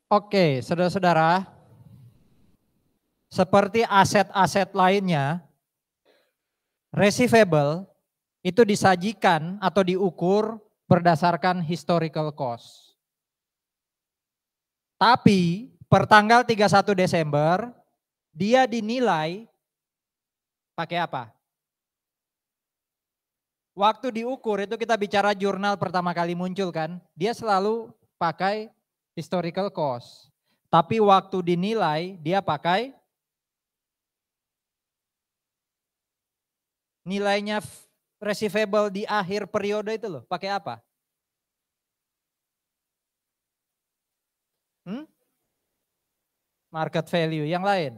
Oke, saudara-saudara, seperti aset-aset lainnya, receivable itu disajikan atau diukur berdasarkan historical cost. Tapi per tanggal 31 Desember dia dinilai pakai apa? Waktu diukur itu kita bicara jurnal pertama kali muncul kan, dia selalu pakai historical cost. Tapi waktu dinilai dia pakai nilainya receivable di akhir periode itu loh, pakai apa? Market value, yang lain?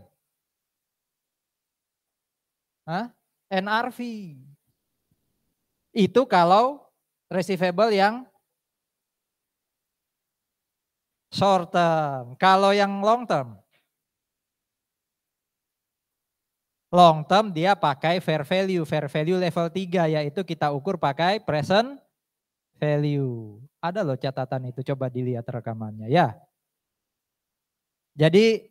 NRV. Itu kalau receivable yang short term. Kalau yang long term? Long term dia pakai fair value level 3, yaitu kita ukur pakai present value. Ada loh catatan itu, coba dilihat rekamannya ya. Jadi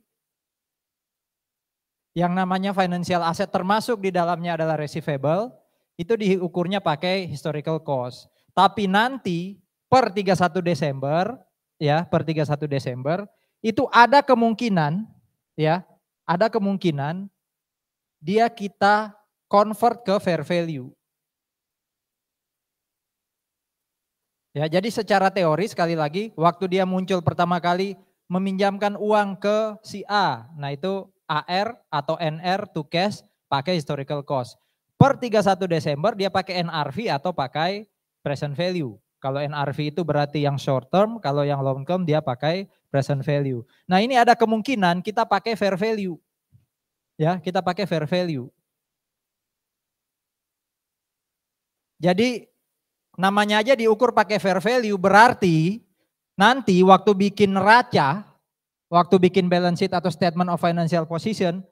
yang namanya financial asset termasuk di dalamnya adalah receivable, itu diukurnya pakai historical cost. Tapi nanti per 31 Desember ya, per 31 Desember itu ada kemungkinan ya, ada kemungkinan dia kita convert ke fair value. Ya, jadi secara teori sekali lagi waktu dia muncul pertama kali meminjamkan uang ke si A, nah itu AR atau NR to cash pakai historical cost. Per 31 Desember dia pakai NRV atau pakai present value. Kalau NRV itu berarti yang short term, kalau yang long term dia pakai present value. Nah ini ada kemungkinan kita pakai fair value. Ya, kita pakai fair value. Jadi namanya aja diukur pakai fair value, berarti nanti waktu bikin neraca, waktu bikin balance sheet atau statement of financial position,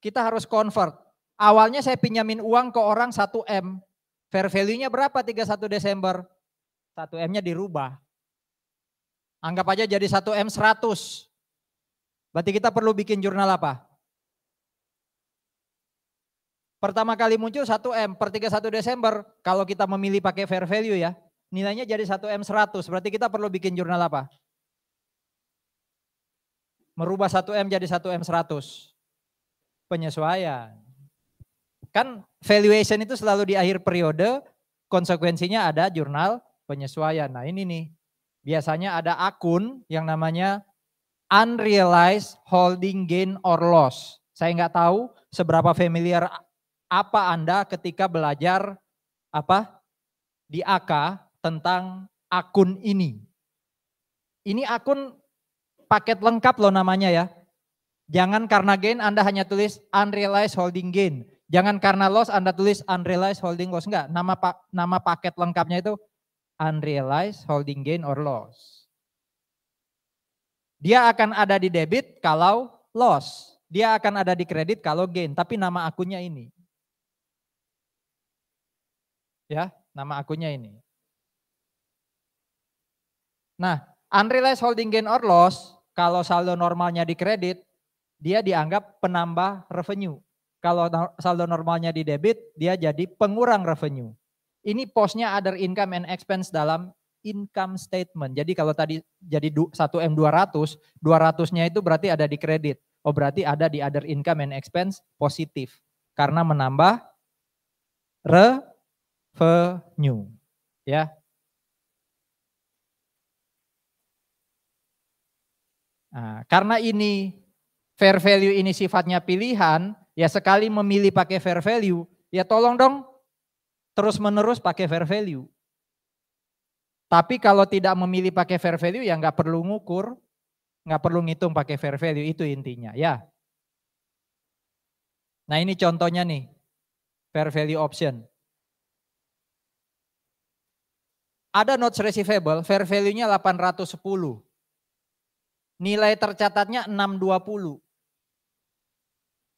kita harus convert. Awalnya saya pinjamin uang ke orang 1M, fair value-nya berapa 31 Desember? 1M-nya dirubah. Anggap aja jadi 1M 100. Berarti kita perlu bikin jurnal apa? Pertama kali muncul 1M per 31 Desember, kalau kita memilih pakai fair value ya, nilainya jadi 1M 100, berarti kita perlu bikin jurnal apa? Merubah 1M jadi 1M 100. Penyesuaian. Kan valuation itu selalu di akhir periode, konsekuensinya ada jurnal penyesuaian. Nah ini nih, biasanya ada akun yang namanya unrealized holding gain or loss. Saya nggak tahu seberapa familiar apa Anda ketika belajar di AK tentang akun ini. Ini akun paket lengkap loh namanya ya. Jangan karena gain Anda hanya tulis unrealized holding gain. Jangan karena loss Anda tulis unrealized holding loss. Enggak, nama paket lengkapnya itu unrealized holding gain or loss. Dia akan ada di debit kalau loss. Dia akan ada di kredit kalau gain. Tapi nama akunnya ini. Ya, nama akunnya ini. Nah, unrealized holding gain or loss, kalau saldo normalnya di kredit, dia dianggap penambah revenue. Kalau saldo normalnya di debit, dia jadi pengurang revenue. Ini posnya other income and expense dalam income statement. Jadi kalau tadi jadi 1M 200, 200-nya itu berarti ada di kredit. Oh berarti ada di other income and expense positif. Karena menambah revenue. Ya. Nah, karena ini fair value ini sifatnya pilihan, ya sekali memilih pakai fair value, ya tolong dong terus menerus pakai fair value. Tapi kalau tidak memilih pakai fair value ya nggak perlu ngukur, nggak perlu ngitung pakai fair value, itu intinya ya. Nah ini contohnya nih, fair value option. Ada notes receivable, fair value-nya 810. Nilai tercatatnya 620.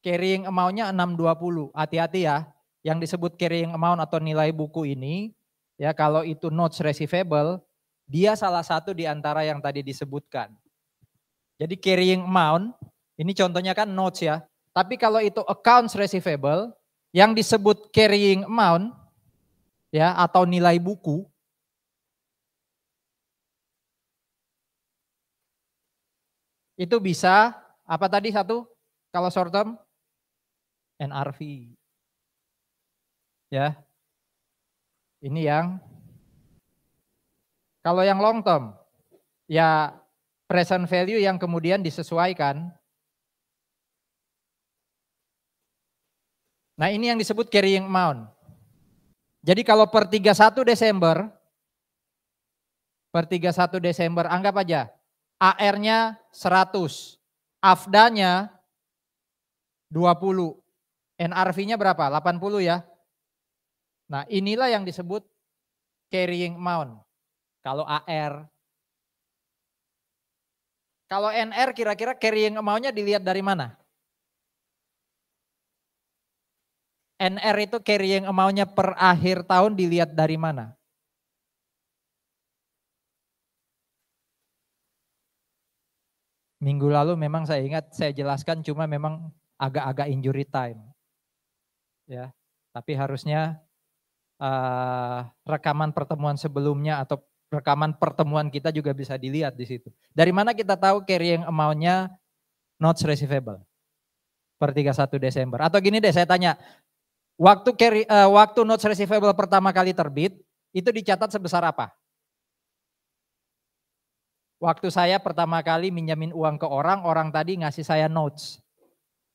Carrying amount-nya 620. Hati-hati ya, yang disebut carrying amount atau nilai buku ini, ya kalau itu notes receivable, dia salah satu di antara yang tadi disebutkan. Jadi carrying amount, ini contohnya kan notes ya. Tapi kalau itu accounts receivable, yang disebut carrying amount, ya atau nilai buku, itu bisa, apa tadi satu? Kalau short term, NRV. Ya, ini yang, kalau yang long term, ya present value yang kemudian disesuaikan. Nah ini yang disebut carrying amount. Jadi kalau per 31 Desember, anggap aja AR-nya 100, AFDA-nya 20, NRV-nya berapa? 80 ya. Nah inilah yang disebut carrying amount. Kalau AR. Kalau NR kira-kira carrying amount-nya dilihat dari mana? NR itu carrying amount-nya per akhir tahun dilihat dari mana? Minggu lalu memang saya ingat saya jelaskan cuma memang agak-agak injury time. Ya, tapi harusnya rekaman pertemuan sebelumnya atau rekaman pertemuan kita juga bisa dilihat di situ. Dari mana kita tahu carrying amount-nya notes receivable per 31 Desember? Atau gini deh saya tanya, waktu notes receivable pertama kali terbit itu dicatat sebesar apa? Waktu saya pertama kali minjamin uang ke orang, orang tadi ngasih saya notes.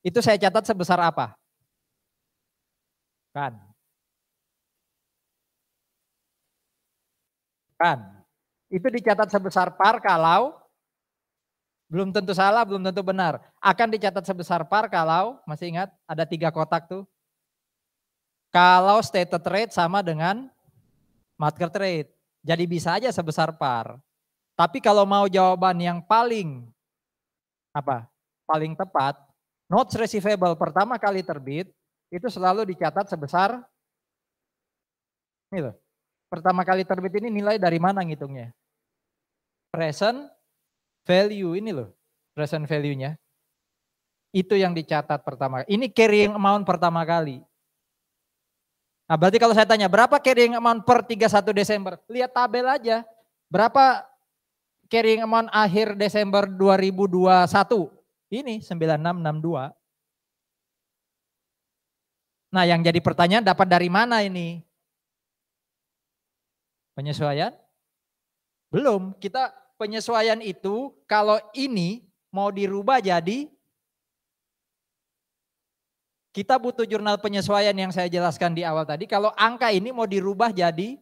Itu saya catat sebesar apa? Kan. Itu dicatat sebesar par kalau, belum tentu salah, belum tentu benar. Akan dicatat sebesar par kalau, masih ingat ada 3 kotak tuh. Kalau stated rate sama dengan market rate. Jadi bisa aja sebesar par. Tapi kalau mau jawaban yang paling paling tepat, notes receivable pertama kali terbit itu selalu dicatat sebesar ini loh. Pertama kali terbit ini nilai dari mana ngitungnya? Present value ini loh. Present value-nya. Itu yang dicatat pertama. Ini carrying amount pertama kali. Nah berarti kalau saya tanya berapa carrying amount per 31 Desember? Lihat tabel aja. Berapa carrying amount akhir Desember 2021? Ini 9662. Nah yang jadi pertanyaan dapat dari mana ini? Penyesuaian? Belum. Kita penyesuaian itu kalau ini mau dirubah jadi, kita butuh jurnal penyesuaian yang saya jelaskan di awal tadi. Kalau angka ini mau dirubah jadi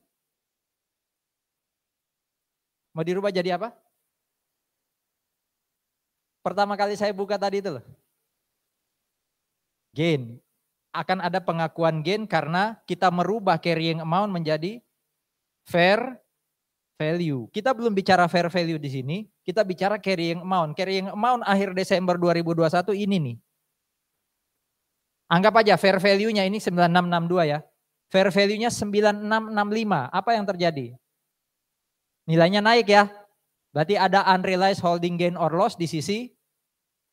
apa? Pertama kali saya buka tadi itu loh. Gain. Akan ada pengakuan gain karena kita merubah carrying amount menjadi fair value. Kita belum bicara fair value di sini, kita bicara carrying amount. Carrying amount akhir Desember 2021 ini nih. Anggap aja fair value-nya ini 9662 ya. Fair value-nya 9665. Apa yang terjadi? Nilainya naik ya. Berarti ada unrealized holding gain or loss di sisi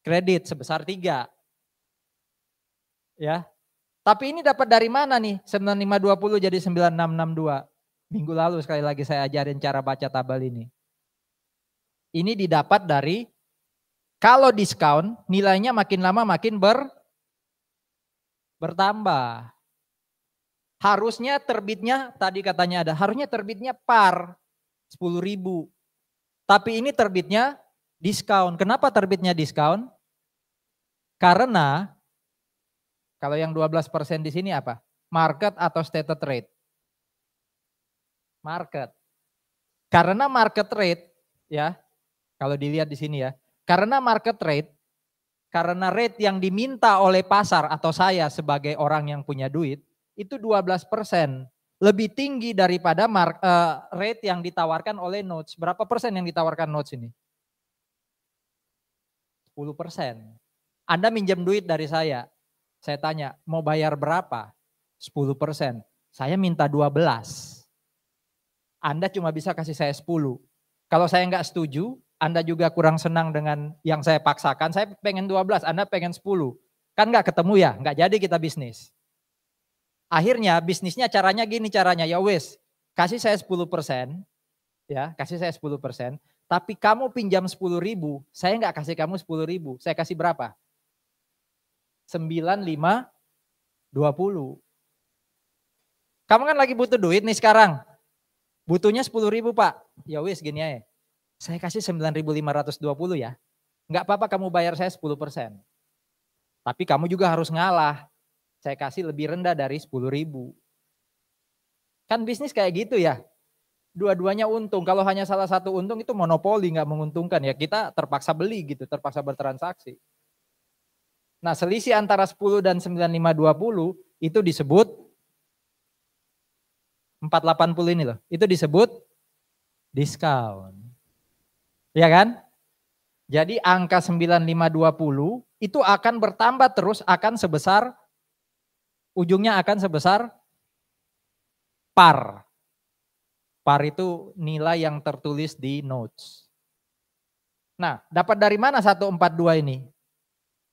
kredit sebesar 3. Ya. Tapi ini dapat dari mana nih? 9520 jadi 9662. Minggu lalu sekali lagi saya ajarin cara baca tabel ini. Ini didapat dari kalau diskon nilainya makin lama makin bertambah. Harusnya terbitnya tadi katanya ada, harusnya terbitnya par 10.000. Tapi ini terbitnya diskon. Kenapa terbitnya diskon? Karena kalau yang 12% di sini apa? Market atau stated rate? Market. Karena market rate ya, kalau dilihat di sini ya, karena market rate, karena rate yang diminta oleh pasar atau saya sebagai orang yang punya duit, itu 12%. Lebih tinggi daripada rate yang ditawarkan oleh notes. Berapa persen yang ditawarkan notes ini? 10%. Anda minjem duit dari saya tanya mau bayar berapa? 10%. Saya minta 12. Anda cuma bisa kasih saya 10. Kalau saya nggak setuju, Anda juga kurang senang dengan yang saya paksakan, saya pengen 12, Anda pengen 10. Kan nggak ketemu ya, nggak jadi kita bisnis. Akhirnya bisnisnya caranya gini caranya, ya wes, kasih saya 10%, ya kasih saya 10%, tapi kamu pinjam 10.000, saya nggak kasih kamu 10.000, saya kasih berapa? 9, 5, 20. Kamu kan lagi butuh duit nih sekarang, butuhnya 10.000 Pak, ya wes gini aja. Saya kasih 9.520 ya. Enggak apa-apa kamu bayar saya 10%. Tapi kamu juga harus ngalah. Saya kasih lebih rendah dari 10.000. Kan bisnis kayak gitu ya. Dua-duanya untung. Kalau hanya salah satu untung itu monopoli, nggak menguntungkan ya. Kita terpaksa beli gitu, terpaksa bertransaksi. Nah selisih antara 10 dan 9.520 itu disebut 480 ini loh. Itu disebut diskon. Ya kan? Jadi angka 9.520 itu akan bertambah terus, akan sebesar, ujungnya akan sebesar par. Par itu nilai yang tertulis di notes. Nah, dapat dari mana 142 ini?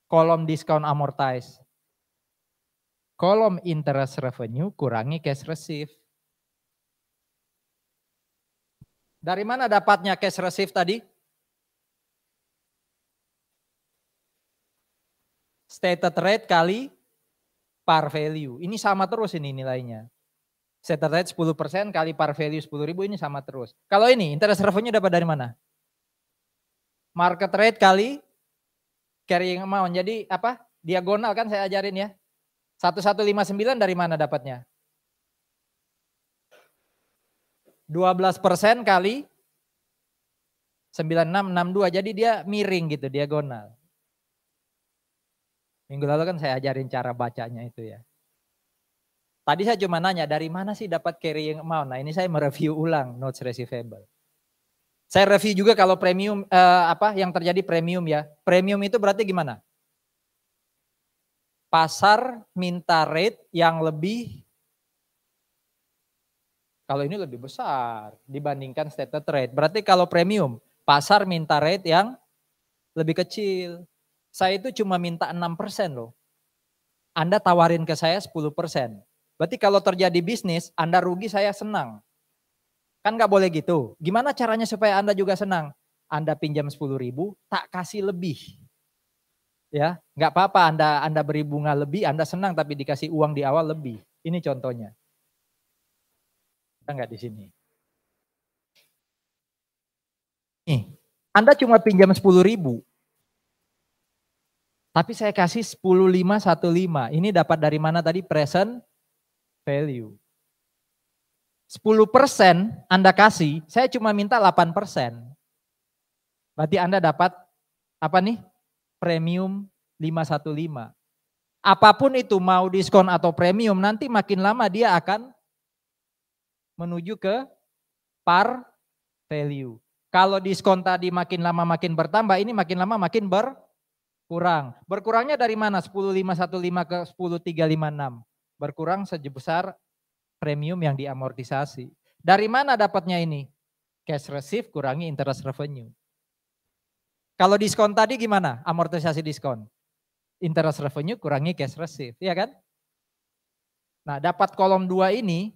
Kolom discount amortize. Kolom interest revenue kurangi cash receive. Dari mana dapatnya cash receive tadi? Stated rate kali par value. Ini sama terus ini nilainya. Stated rate 10% kali par value 10.000 ini sama terus. Kalau ini interest revenue dapat dari mana? Market rate kali carrying amount. Jadi apa? Diagonal kan saya ajarin ya. 1159 dari mana dapatnya? 12% kali 9662. Jadi dia miring gitu, diagonal. Minggu lalu kan saya ajarin cara bacanya itu ya. Tadi saya cuma nanya dari mana sih dapat carrying amount. Nah ini saya mereview ulang notes receivable. Saya review juga kalau premium apa yang terjadi premium ya. Premium itu berarti gimana? Pasar minta rate yang lebih, kalau ini lebih besar dibandingkan stated rate. Berarti kalau premium, pasar minta rate yang lebih kecil. Saya itu cuma minta 6% loh. Anda tawarin ke saya 10%. Berarti kalau terjadi bisnis, Anda rugi, saya senang. Kan nggak boleh gitu. Gimana caranya supaya Anda juga senang? Anda pinjam 10.000, tak kasih lebih. Ya, nggak apa-apa Anda beri bunga lebih, Anda senang tapi dikasih uang di awal lebih. Ini contohnya. Kita nggak di sini. Nih, Anda cuma pinjam 10.000. Tapi saya kasih 10.515. Ini dapat dari mana tadi? Present value. 10% Anda kasih, saya cuma minta 8%. Berarti Anda dapat apa nih? Premium 515. Apapun itu mau diskon atau premium, nanti makin lama dia akan menuju ke par value. Kalau diskon tadi makin lama makin bertambah, ini makin lama makin berkurang. Berkurangnya dari mana? 10.515 ke 10.356. Berkurang sebesar premium yang diamortisasi. Dari mana dapatnya ini? Cash receive kurangi interest revenue. Kalau diskon tadi gimana? Amortisasi diskon. Interest revenue kurangi cash receive, ya kan? Nah, dapat kolom 2 ini,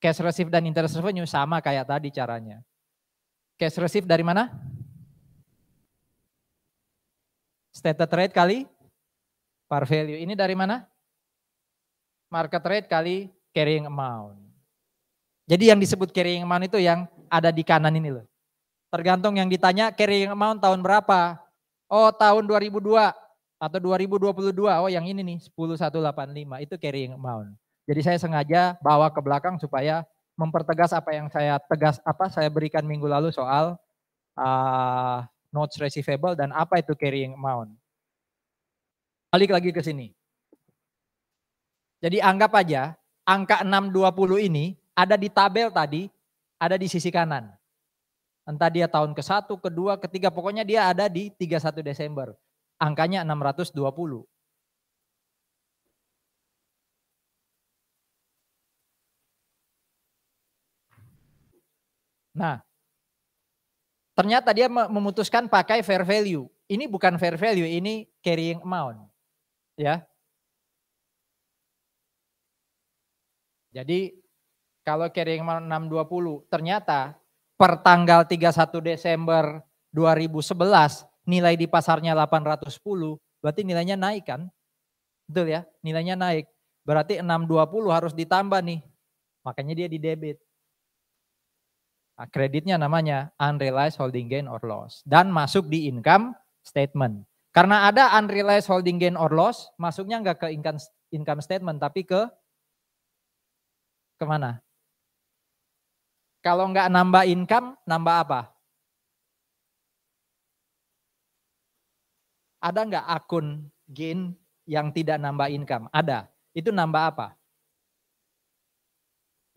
cash receive dan interest revenue sama kayak tadi caranya. Cash receive dari mana? Stated rate kali par value. Ini dari mana? Market rate kali carrying amount. Jadi yang disebut carrying amount itu yang ada di kanan ini loh. Tergantung yang ditanya carrying amount tahun berapa. Oh tahun 2002 atau 2022. Oh yang ini nih 10185 itu carrying amount. Jadi saya sengaja bawa ke belakang supaya mempertegas apa yang saya berikan minggu lalu soal notes receivable dan apa itu carrying amount. Balik lagi ke sini. Jadi anggap aja angka 620 ini ada di tabel tadi, ada di sisi kanan. Entah dia tahun ke-1, ke-2, ke-3, pokoknya dia ada di 31 Desember. Angkanya 620. Nah, Ternyata dia memutuskan pakai fair value. Ini bukan fair value, ini carrying amount. Ya. Jadi kalau carrying amount 620, ternyata per tanggal 31 Desember 2011 nilai di pasarnya 810, berarti nilainya naik kan? Betul ya, nilainya naik. Berarti 620 harus ditambah nih. Makanya dia di debit. Nah, kreditnya namanya unrealized holding gain or loss. Dan masuk di income statement. Karena ada unrealized holding gain or loss, masuknya nggak ke income statement, tapi ke kemana? Kalau nggak nambah income, nambah apa? Ada nggak akun gain yang tidak nambah income? Ada. Itu nambah apa?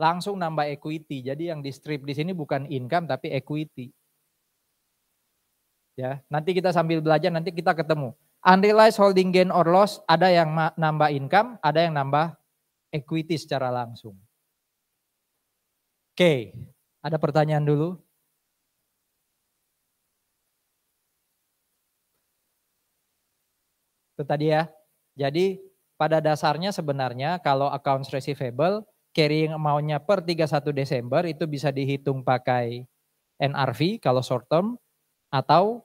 Langsung nambah equity. Jadi yang di strip di sini bukan income tapi equity. Ya, nanti kita sambil belajar nanti kita ketemu. Unrealized holding gain or loss ada yang nambah income, ada yang nambah equity secara langsung. Oke, ada pertanyaan dulu? Itu tadi ya. Jadi pada dasarnya sebenarnya kalau accounts receivable carrying amount-nya per 31 Desember itu bisa dihitung pakai NRV kalau short term atau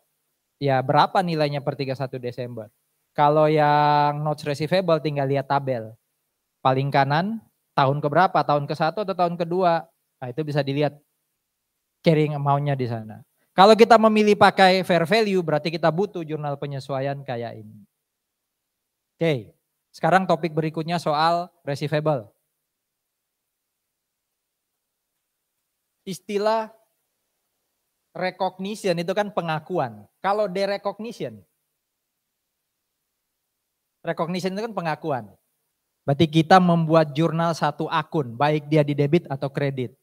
ya berapa nilainya per 31 Desember. Kalau yang notes receivable tinggal lihat tabel. Paling kanan tahun keberapa, tahun ke-1 atau tahun kedua. Nah itu bisa dilihat carrying amount-nya di sana. Kalau kita memilih pakai fair value berarti kita butuh jurnal penyesuaian kayak ini. Oke, sekarang topik berikutnya soal receivable. Istilah recognition itu kan pengakuan. Kalau derecognition, recognition itu kan pengakuan. Berarti kita membuat jurnal satu akun, baik dia di debit atau kredit.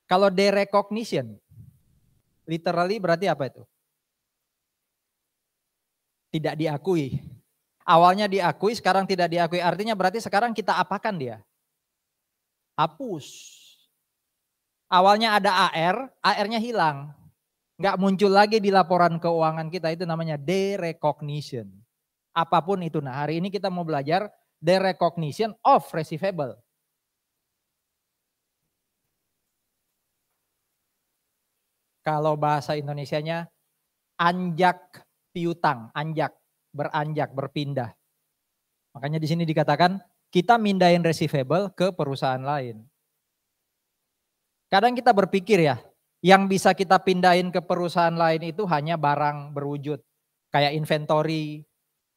Kalau derecognition, literally berarti apa itu? Tidak diakui. Awalnya diakui, sekarang tidak diakui. Artinya berarti sekarang kita apakan dia? Hapus. Awalnya ada AR, AR-nya hilang. Nggak muncul lagi di laporan keuangan kita, itu namanya derecognition. Apapun itu. Nah hari ini kita mau belajar derecognition of receivable. Kalau bahasa Indonesianya anjak piutang, anjak, beranjak, berpindah. Makanya di sini dikatakan kita mindahin receivable ke perusahaan lain. Kadang kita berpikir ya, yang bisa kita pindahin ke perusahaan lain itu hanya barang berwujud. Kayak inventory.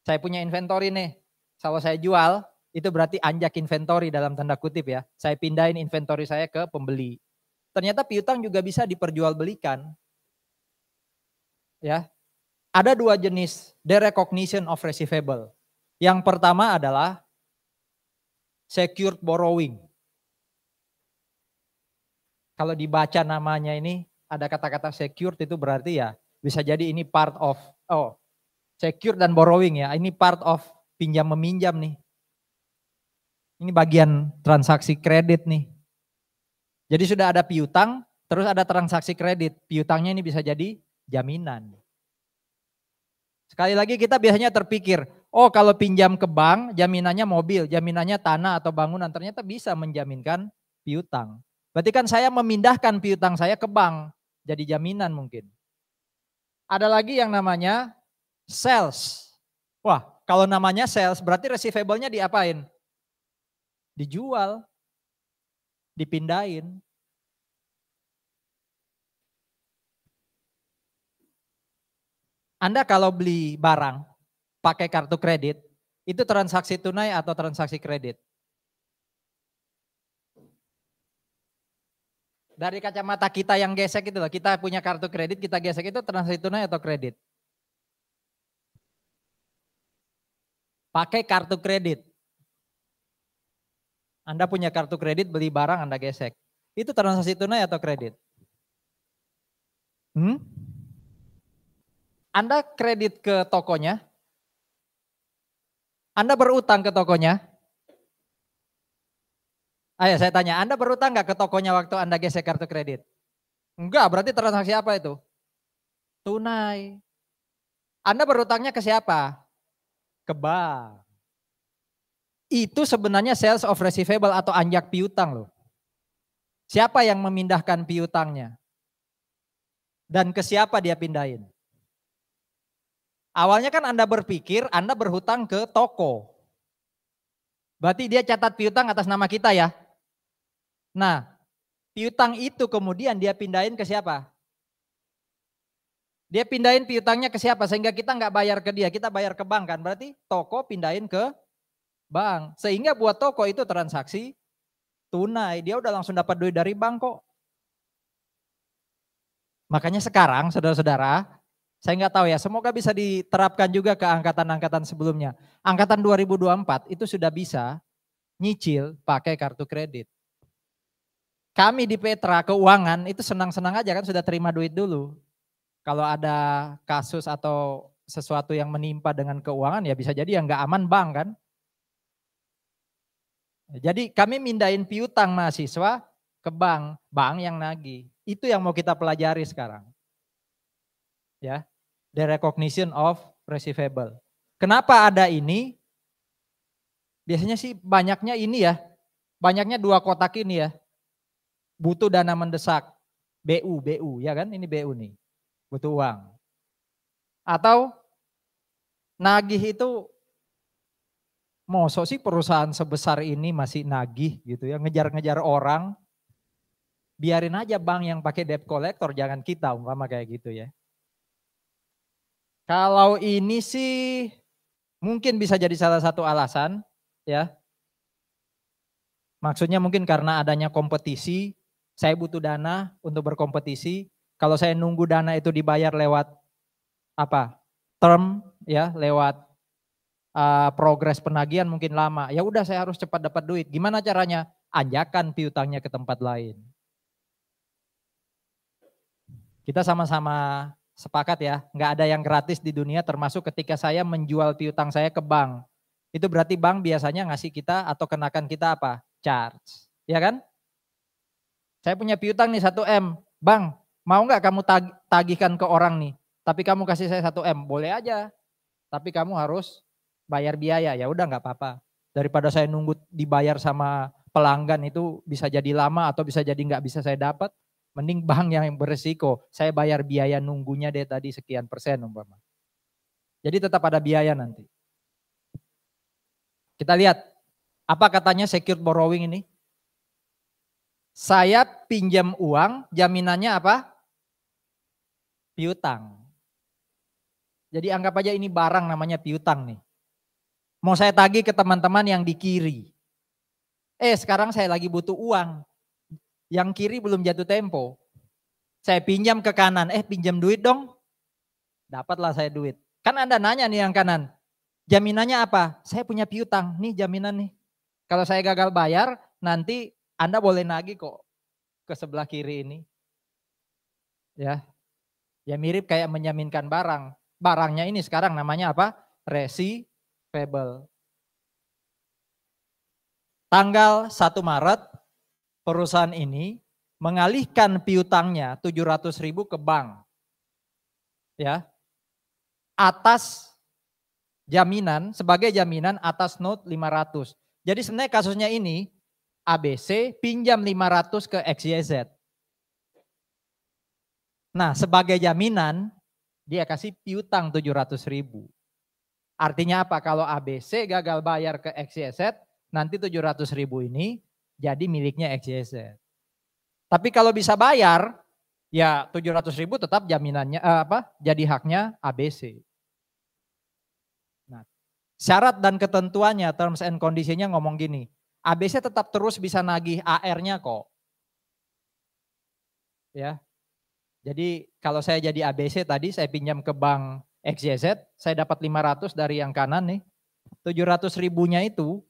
Saya punya inventory nih, kalau saya jual itu berarti anjak inventory dalam tanda kutip ya. Saya pindahin inventory saya ke pembeli. Ternyata piutang juga bisa diperjualbelikan. Ya. Ada dua jenis derecognition of receivable. Yang pertama adalah secured borrowing. Kalau dibaca namanya ini ada kata-kata secured itu berarti ya bisa jadi ini part of secured dan borrowing ya. Ini part of pinjam meminjam nih. Ini bagian transaksi kredit nih. Jadi sudah ada piutang, terus ada transaksi kredit. Piutangnya ini bisa jadi jaminan. Sekali lagi kita biasanya terpikir, oh kalau pinjam ke bank jaminannya mobil, jaminannya tanah atau bangunan. Ternyata bisa menjaminkan piutang. Berarti kan saya memindahkan piutang saya ke bank, jadi jaminan mungkin. Ada lagi yang namanya sales. Wah, kalau namanya sales berarti receivable-nya diapain? Dijual, dipindahin. Anda kalau beli barang pakai kartu kredit, itu transaksi tunai atau transaksi kredit? Dari kacamata kita yang gesek itu loh, kita punya kartu kredit, kita gesek itu transaksi tunai atau kredit? Pakai kartu kredit. Anda punya kartu kredit, beli barang, Anda gesek. Itu transaksi tunai atau kredit? Anda kredit ke tokonya, Anda berutang ke tokonya. Ayo saya tanya, Anda berutang nggak ke tokonya waktu Anda gesek kartu kredit? Enggak, berarti transaksi apa itu? Tunai. Anda berhutangnya ke siapa? Ke bank. Itu sebenarnya sales of receivable atau anjak piutang loh. Siapa yang memindahkan piutangnya? Dan ke siapa dia pindahin? Awalnya kan Anda berpikir Anda berhutang ke toko. Berarti dia catat piutang atas nama kita ya. Nah, piutang itu kemudian dia pindahin ke siapa? Dia pindahin piutangnya ke siapa? Sehingga kita nggak bayar ke dia, kita bayar ke bank kan. Berarti toko pindahin ke bank. Sehingga buat toko itu transaksi tunai. Dia udah langsung dapat duit dari bank kok. Makanya sekarang saudara-saudara, saya nggak tahu ya, semoga bisa diterapkan juga ke angkatan-angkatan sebelumnya. Angkatan 2024 itu sudah bisa nyicil pakai kartu kredit. Kami di Petra Keuangan itu senang-senang aja kan sudah terima duit dulu. Kalau ada kasus atau sesuatu yang menimpa dengan keuangan ya bisa jadi yang nggak aman bank kan. Jadi kami mindahin piutang mahasiswa ke bank, bank yang nagih. Itu yang mau kita pelajari sekarang. Ya, the recognition of receivable. Kenapa ada ini? Biasanya sih banyaknya ini ya, banyaknya 2 kotak ini ya. Butuh dana mendesak, BU ya kan, ini BU nih. Butuh uang. Atau nagih itu, mosok sih perusahaan sebesar ini masih nagih gitu ya, ngejar-ngejar orang. Biarin aja bank yang pakai debt collector, jangan kita umpama kayak gitu ya. Kalau ini sih mungkin bisa jadi salah satu alasan ya. Maksudnya mungkin karena adanya kompetisi, saya butuh dana untuk berkompetisi. Kalau saya nunggu dana itu dibayar lewat apa? Term ya, lewat progres penagihan mungkin lama. Ya udah saya harus cepat dapat duit. Gimana caranya? Anjakan piutangnya ke tempat lain. Kita sama-sama sepakat ya, nggak ada yang gratis di dunia termasuk ketika saya menjual piutang saya ke bank. Itu berarti bank biasanya ngasih kita atau kenakan kita apa? Charge. Ya kan? Saya punya piutang nih 1M. Bang, mau nggak kamu tagihkan ke orang nih? Tapi kamu kasih saya 1M, boleh aja. Tapi kamu harus bayar biaya. Ya udah nggak apa-apa. Daripada saya nunggu dibayar sama pelanggan itu bisa jadi lama atau bisa jadi nggak bisa saya dapat. Mending bank yang beresiko. Saya bayar biaya nunggunya deh tadi sekian persen umpama. Jadi tetap ada biaya nanti. Kita lihat apa katanya secured borrowing ini. Saya pinjam uang, jaminannya apa? Piutang. Jadi anggap aja ini barang namanya piutang nih. Mau saya tagih ke teman-teman yang di kiri. Sekarang saya lagi butuh uang. Yang kiri belum jatuh tempo. Saya pinjam ke kanan, pinjam duit dong. Dapatlah saya duit. Kan Anda nanya nih yang kanan. Jaminannya apa? Saya punya piutang, nih jaminan nih. Kalau saya gagal bayar, nanti Anda boleh nagih kok ke sebelah kiri ini. Ya mirip kayak menjaminkan barang. Barangnya ini sekarang namanya apa? Receivable. Tanggal 1 Maret perusahaan ini mengalihkan piutangnya 700.000 ke bank. Ya. Atas jaminan, sebagai jaminan atas note 500. Jadi sebenarnya kasusnya ini ABC pinjam 500 ke XYZ. Nah, sebagai jaminan dia kasih piutang 700.000. Artinya apa? Kalau ABC gagal bayar ke XYZ, nanti 700.000 ini jadi miliknya XYZ. Tapi kalau bisa bayar, ya 700.000 tetap jaminannya jadi haknya ABC. Nah, syarat dan ketentuannya, terms and conditionnya ngomong gini, ABC tetap terus bisa nagih AR-nya kok. Ya. Jadi kalau saya jadi ABC tadi, saya pinjam ke bank XYZ, saya dapat 500 dari yang kanan nih. 700.000-nya itu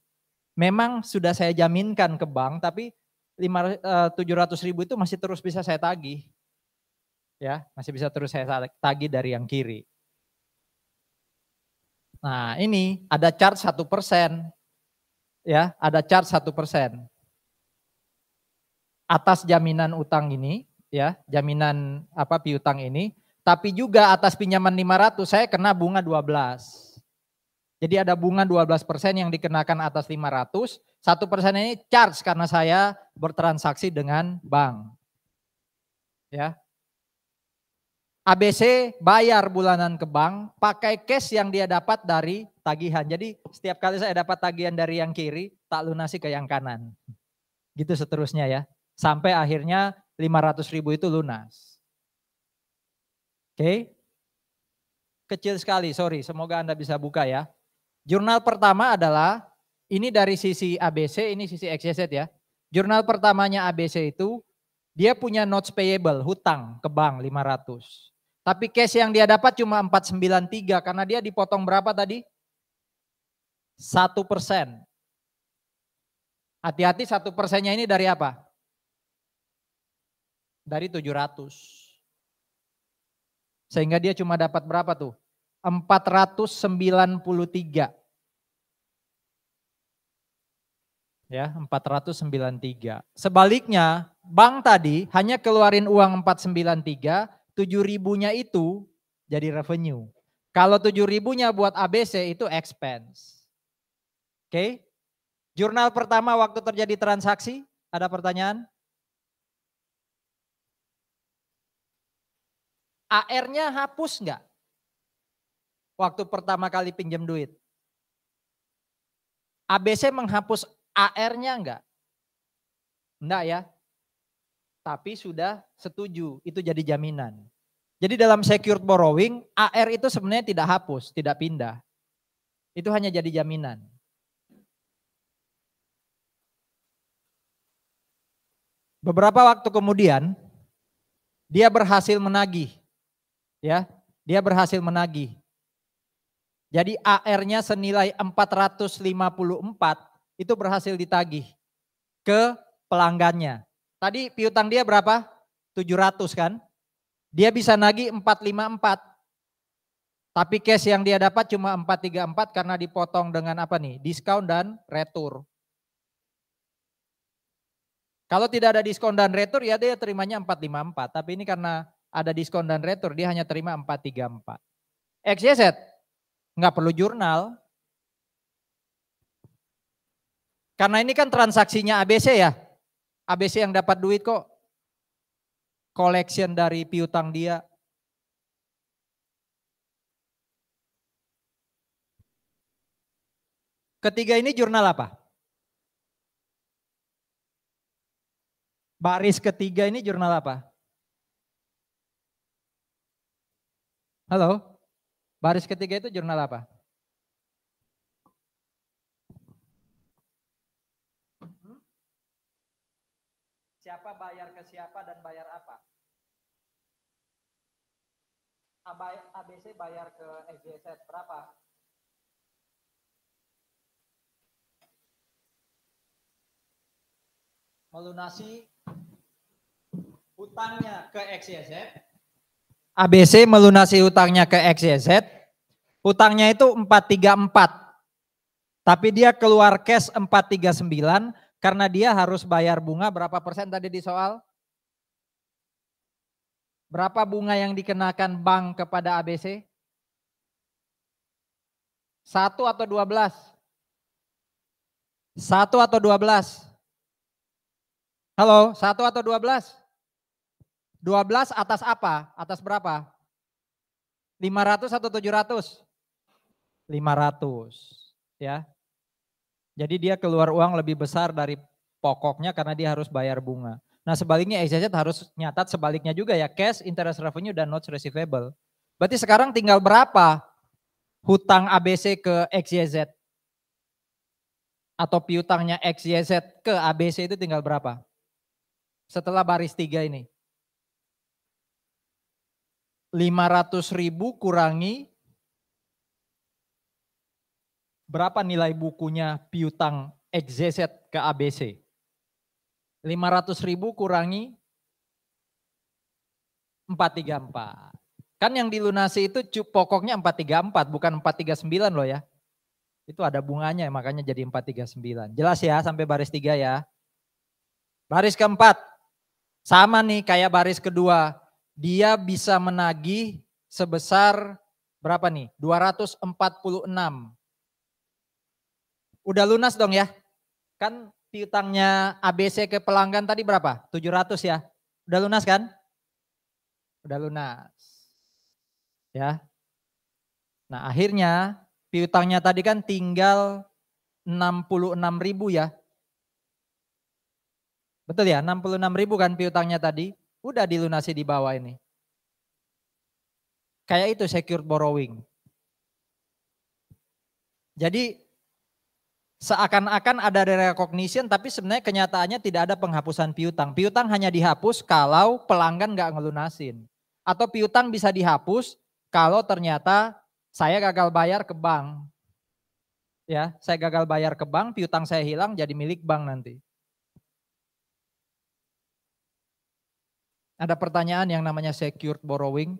memang sudah saya jaminkan ke bank, tapi 700.000 itu masih terus bisa saya tagih. Ya, masih bisa terus saya tagih dari yang kiri. Nah, ini ada charge 1%. Ya, ada charge 1%. Atas jaminan utang ini, ya, jaminan piutang ini, Tapi juga atas pinjaman 500 saya kena bunga 12. Jadi ada bunga 12% yang dikenakan atas 500. 1% ini charge karena saya bertransaksi dengan bank. Ya. ABC bayar bulanan ke bank pakai cash yang dia dapat dari tagihan. Jadi setiap kali saya dapat tagihan dari yang kiri, tak lunasi ke yang kanan. Gitu seterusnya ya. Sampai akhirnya 500.000 itu lunas. Oke. Kecil sekali, sorry. Semoga Anda bisa buka ya. Jurnal pertama adalah, ini dari sisi ABC, ini sisi XYZ ya. Jurnal pertamanya ABC itu, dia punya notes payable, hutang ke bank 500. Tapi cash yang dia dapat cuma 493 karena dia dipotong berapa tadi? 1%. Hati-hati 1%-nya ini dari apa? Dari 700. Sehingga dia cuma dapat berapa tuh? 493. Ya, 493. Sebaliknya, bank tadi hanya keluarin uang 493, 7.000-nya itu jadi revenue. Kalau 7.000-nya buat ABC itu expense. Oke. Jurnal pertama waktu terjadi transaksi, ada pertanyaan? AR-nya hapus enggak? Waktu pertama kali pinjam duit. ABC menghapus AR-nya enggak? Enggak ya. Tapi sudah setuju, itu jadi jaminan. Jadi dalam secured borrowing, AR itu sebenarnya tidak hapus, tidak pindah. Itu hanya jadi jaminan. Beberapa waktu kemudian, dia berhasil menagih. Ya, dia berhasil menagih. Jadi AR-nya senilai 454 itu berhasil ditagih ke pelanggannya. Tadi piutang dia berapa? 700 kan? Dia bisa nagih 454. Tapi cash yang dia dapat cuma 434 karena dipotong dengan apa nih? Diskon dan retur. Kalau tidak ada diskon dan retur ya dia terimanya 454. Tapi ini karena ada diskon dan retur dia hanya terima 434. XYZ nggak perlu jurnal. Karena ini kan transaksinya ABC ya. ABC yang dapat duit kok. Collection dari piutang dia. Ketiga ini jurnal apa? Baris ketiga ini jurnal apa? Halo? Baris ketiga itu jurnal apa? Siapa bayar ke siapa dan bayar apa? ABC bayar ke XYZ berapa? Melunasi hutangnya ke XYZ. ABC melunasi hutangnya ke XYZ. Hutangnya itu 434. Tapi dia keluar cash 439 karena dia harus bayar bunga berapa persen tadi di soal? Berapa bunga yang dikenakan bank kepada ABC? 1 atau 12? 1 atau 12? Halo, 1 atau 12? 12 atas apa? Atas berapa? 500 atau 700? 500 ya. Jadi dia keluar uang lebih besar dari pokoknya karena dia harus bayar bunga. Nah sebaliknya XYZ harus nyatat sebaliknya juga ya, cash, interest revenue, dan notes receivable. Berarti sekarang tinggal berapa hutang ABC ke XYZ? Atau piutangnya XYZ ke ABC itu tinggal berapa? Setelah baris 3 ini. 500.000 kurangi berapa nilai bukunya piutang XYZ ke ABC? 500.000 kurangi 434. Kan yang dilunasi itu pokoknya 434 bukan 439 loh ya. Itu ada bunganya makanya jadi 439. Jelas ya sampai baris 3 ya. Baris keempat sama nih kayak baris kedua. dia bisa menagih sebesar berapa nih? 246. Udah lunas dong ya? Kan piutangnya ABC ke pelanggan tadi berapa? 700 ya? Udah lunas kan? Udah lunas. Ya. Nah akhirnya piutangnya tadi kan tinggal 66.000 ya. Betul ya, 66.000 kan piutangnya tadi. Udah dilunasi di bawah ini. Kayak itu secured borrowing. Jadi seakan-akan ada recognition tapi sebenarnya kenyataannya tidak ada penghapusan piutang. Piutang hanya dihapus kalau pelanggan nggak ngelunasin. Atau piutang bisa dihapus kalau ternyata saya gagal bayar ke bank. Ya, saya gagal bayar ke bank, piutang saya hilang jadi milik bank nanti. Ada pertanyaan yang namanya secured borrowing?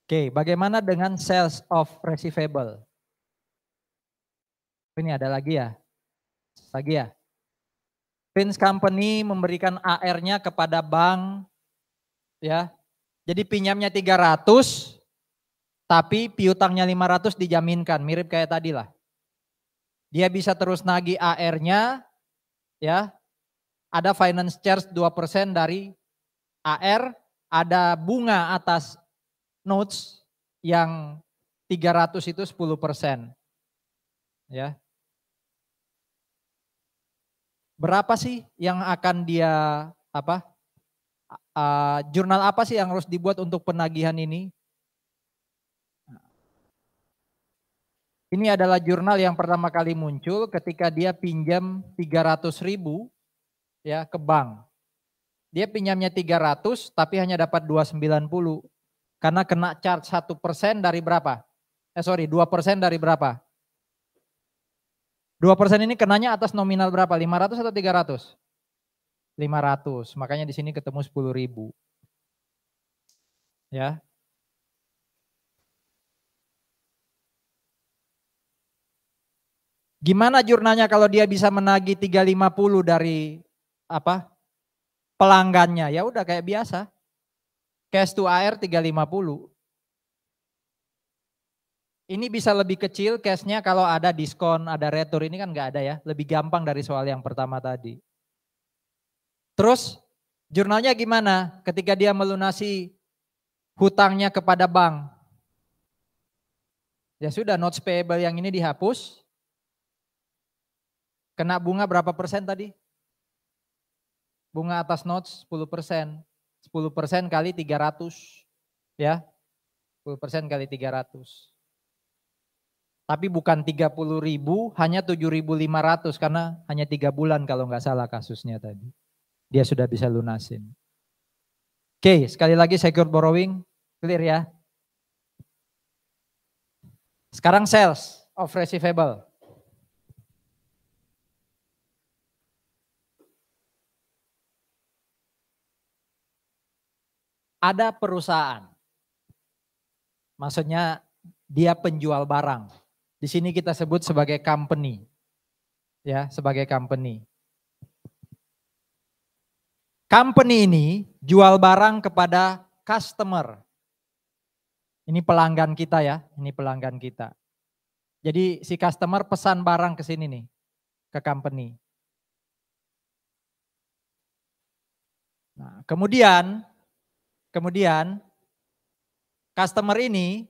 Oke, bagaimana dengan sales of receivable? Ini ada lagi ya? Lagi ya? Finance company memberikan AR-nya kepada bank, ya. Jadi pinjamnya 300, tapi piutangnya 500 dijaminkan, mirip kayak tadi lah. Dia bisa terus nagih AR-nya, ya. Ada finance charge 2% dari AR, ada bunga atas notes yang 300 itu 10%. Ya. Berapa sih yang akan dia jurnal apa sih yang harus dibuat untuk penagihan ini? Ini adalah jurnal yang pertama kali muncul ketika dia pinjam 300.000 ya ke bank. Dia pinjamnya 300 tapi hanya dapat 290 karena kena charge 1% dari berapa? 2% dari berapa? 2% ini kenanya atas nominal berapa? 500 atau 300? 500. Makanya di sini ketemu 10.000. Ya. Gimana jurnalnya kalau dia bisa menagih 350 dari pelanggannya? Ya udah kayak biasa. Cash to AR 350. Ini bisa lebih kecil cashnya kalau ada diskon, ada retur, ini kan nggak ada ya. Lebih gampang dari soal yang pertama tadi. Terus jurnalnya gimana ketika dia melunasi hutangnya kepada bank? Ya sudah, notes payable yang ini dihapus. Kena bunga berapa persen tadi? Bunga atas notes 10%. 10% kali 300. Ya, 10% kali 300. Tapi bukan 30.000, hanya 7.500 karena hanya 3 bulan kalau nggak salah kasusnya tadi. Dia sudah bisa lunasin. Oke, sekali lagi secured borrowing, clear ya. Sekarang sales of receivable. Ada perusahaan, maksudnya dia penjual barang. Di sini kita sebut sebagai company. Ya, sebagai company. Company ini jual barang kepada customer. Ini pelanggan kita ya, ini pelanggan kita. Jadi si customer pesan barang ke sini nih, ke company. Nah, kemudian customer ini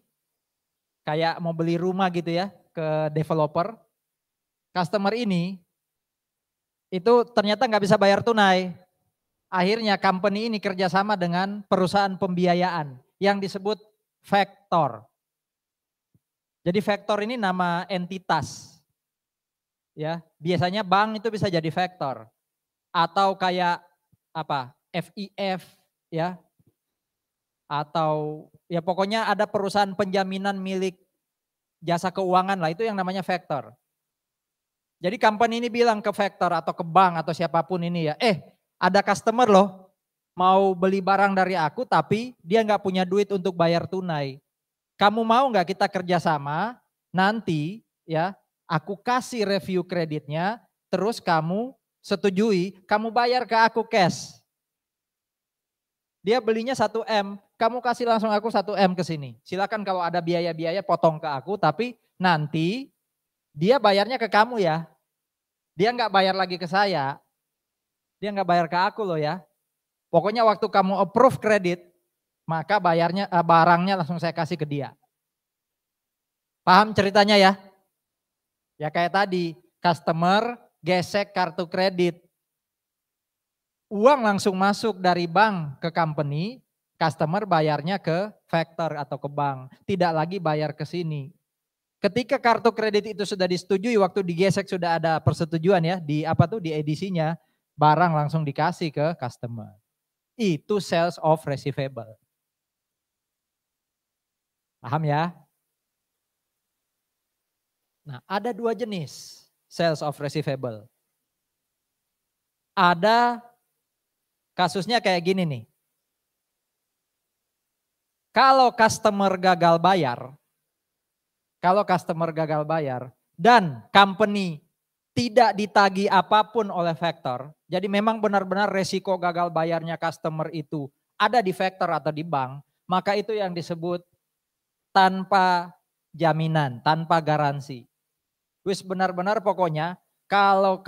kayak mau beli rumah gitu ya ke developer. Customer ini itu ternyata nggak bisa bayar tunai. Akhirnya company ini kerjasama dengan perusahaan pembiayaan yang disebut factor. Jadi factor ini nama entitas. Ya, biasanya bank itu bisa jadi factor. Atau kayak FIF ya. Atau ya pokoknya ada perusahaan penjaminan milik jasa keuangan lah, itu yang namanya factor. Jadi company ini bilang ke factor atau ke bank atau siapapun ini ya, ada customer loh mau beli barang dari aku tapi dia nggak punya duit untuk bayar tunai. Kamu mau nggak kita kerjasama, nanti ya aku kasih review kreditnya, terus kamu setujui, kamu bayar ke aku cash. Dia belinya 1M, kamu kasih langsung aku 1M ke sini. Silakan kalau ada biaya-biaya potong ke aku, tapi nanti dia bayarnya ke kamu ya. Dia nggak bayar lagi ke saya. Dia nggak bayar ke aku loh ya. Pokoknya waktu kamu approve kredit, maka bayarnya barangnya langsung saya kasih ke dia. Paham ceritanya ya? Ya kayak tadi, customer gesek kartu kredit. Uang langsung masuk dari bank ke company, customer bayarnya ke factor atau ke bank. Tidak lagi bayar ke sini. Ketika kartu kredit itu sudah disetujui, waktu digesek sudah ada persetujuan ya, di edisinya, barang langsung dikasih ke customer. Itu sales of receivable. Paham ya? Nah, ada dua jenis sales of receivable. Ada kasusnya kayak gini nih. Kalau customer gagal bayar dan company tidak ditagih apapun oleh factor, jadi memang benar-benar resiko gagal bayarnya customer itu ada di factor atau di bank, maka itu yang disebut tanpa jaminan, tanpa garansi. Wis benar-benar pokoknya kalau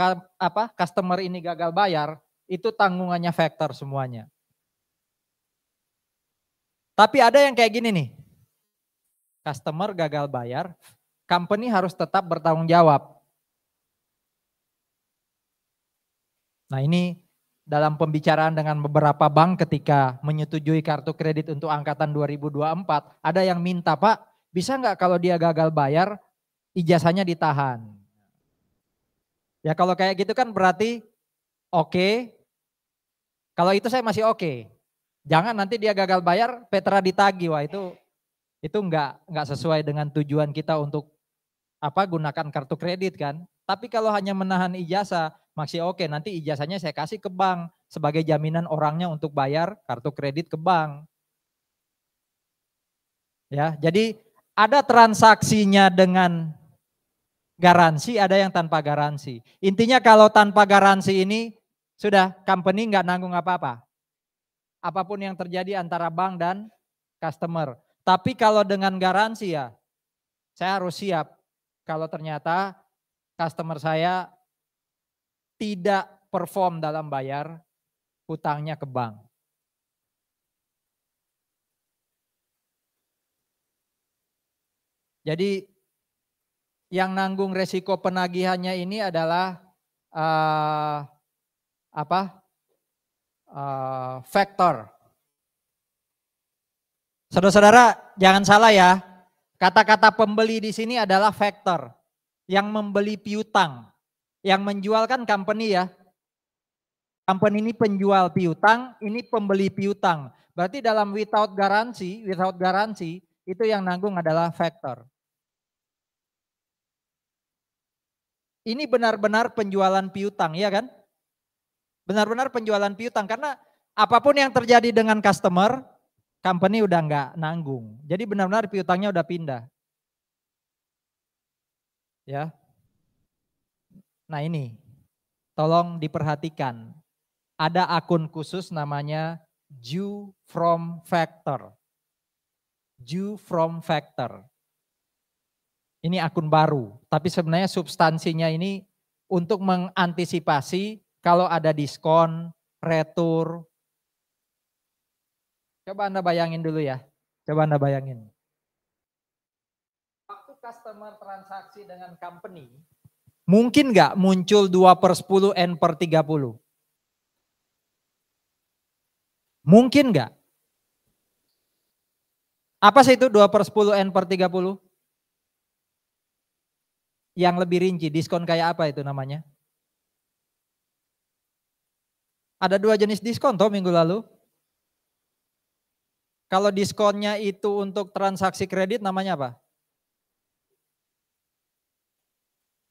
customer ini gagal bayar, itu tanggungannya factor semuanya. Tapi ada yang kayak gini nih. Customer gagal bayar, company harus tetap bertanggung jawab. Nah ini dalam pembicaraan dengan beberapa bank ketika menyetujui kartu kredit untuk angkatan 2024, ada yang minta, Pak, bisa nggak kalau dia gagal bayar, ijazahnya ditahan. Ya kalau kayak gitu kan berarti oke. Kalau itu saya masih oke. Jangan nanti dia gagal bayar, Petra ditagih. Wah itu nggak sesuai dengan tujuan kita untuk gunakan kartu kredit kan. Tapi kalau hanya menahan ijazah, masih oke. Nanti ijazahnya saya kasih ke bank sebagai jaminan orangnya untuk bayar kartu kredit ke bank. Ya, jadi ada transaksinya dengan garansi, ada yang tanpa garansi. Intinya kalau tanpa garansi ini sudah company nggak nanggung apa-apa. Apapun yang terjadi antara bank dan customer. Tapi kalau dengan garansi ya, saya harus siap kalau ternyata customer saya tidak perform dalam bayar hutangnya ke bank. Jadi yang nanggung resiko penagihannya ini adalah factor. Saudara-saudara, jangan salah ya. Kata-kata pembeli di sini adalah factor. Yang membeli piutang. Yang menjual kan company ya. Company ini penjual piutang, ini pembeli piutang. Berarti dalam without garansi, itu yang nanggung adalah factor. Ini benar-benar penjualan piutang, ya kan? Benar-benar penjualan piutang, karena apapun yang terjadi dengan customer, company udah nggak nanggung. Jadi benar-benar piutangnya udah pindah. Ya. Nah ini, tolong diperhatikan. Ada akun khusus namanya due from factor. Due from factor. Ini akun baru, tapi sebenarnya substansinya ini untuk mengantisipasi kalau ada diskon, retur. Coba Anda bayangin dulu ya. Coba Anda bayangin. Waktu customer transaksi dengan company, mungkin nggak muncul 2/10 N/30? Mungkin nggak? Apa sih itu 2/10 N/30? Yang lebih rinci, diskon kayak apa itu namanya? Ada 2 jenis diskon toh minggu lalu. Kalau diskonnya itu untuk transaksi kredit namanya apa?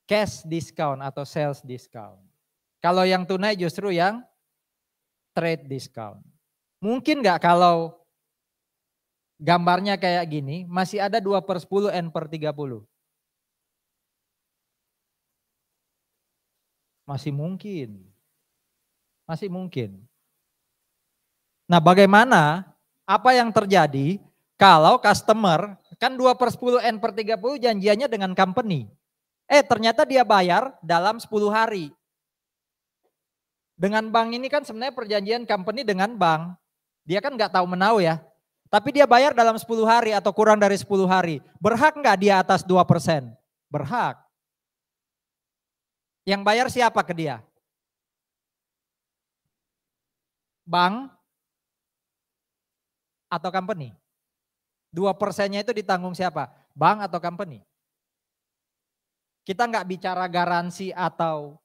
Cash discount atau sales discount. Kalau yang tunai justru yang trade discount. Mungkin nggak kalau gambarnya kayak gini, masih ada 2/10 N/30. Masih mungkin. Masih mungkin. Nah bagaimana, apa yang terjadi kalau customer, kan 2/10 N/30 janjiannya dengan company. Ternyata dia bayar dalam 10 hari. Dengan bank ini kan sebenarnya perjanjian company dengan bank. Dia kan nggak tahu menau ya. Tapi dia bayar dalam 10 hari atau kurang dari 10 hari. Berhak nggak dia atas 2%? Berhak. Yang bayar siapa ke dia? Bank atau company? 2%-nya itu ditanggung siapa? Bank atau company? Kita nggak bicara garansi atau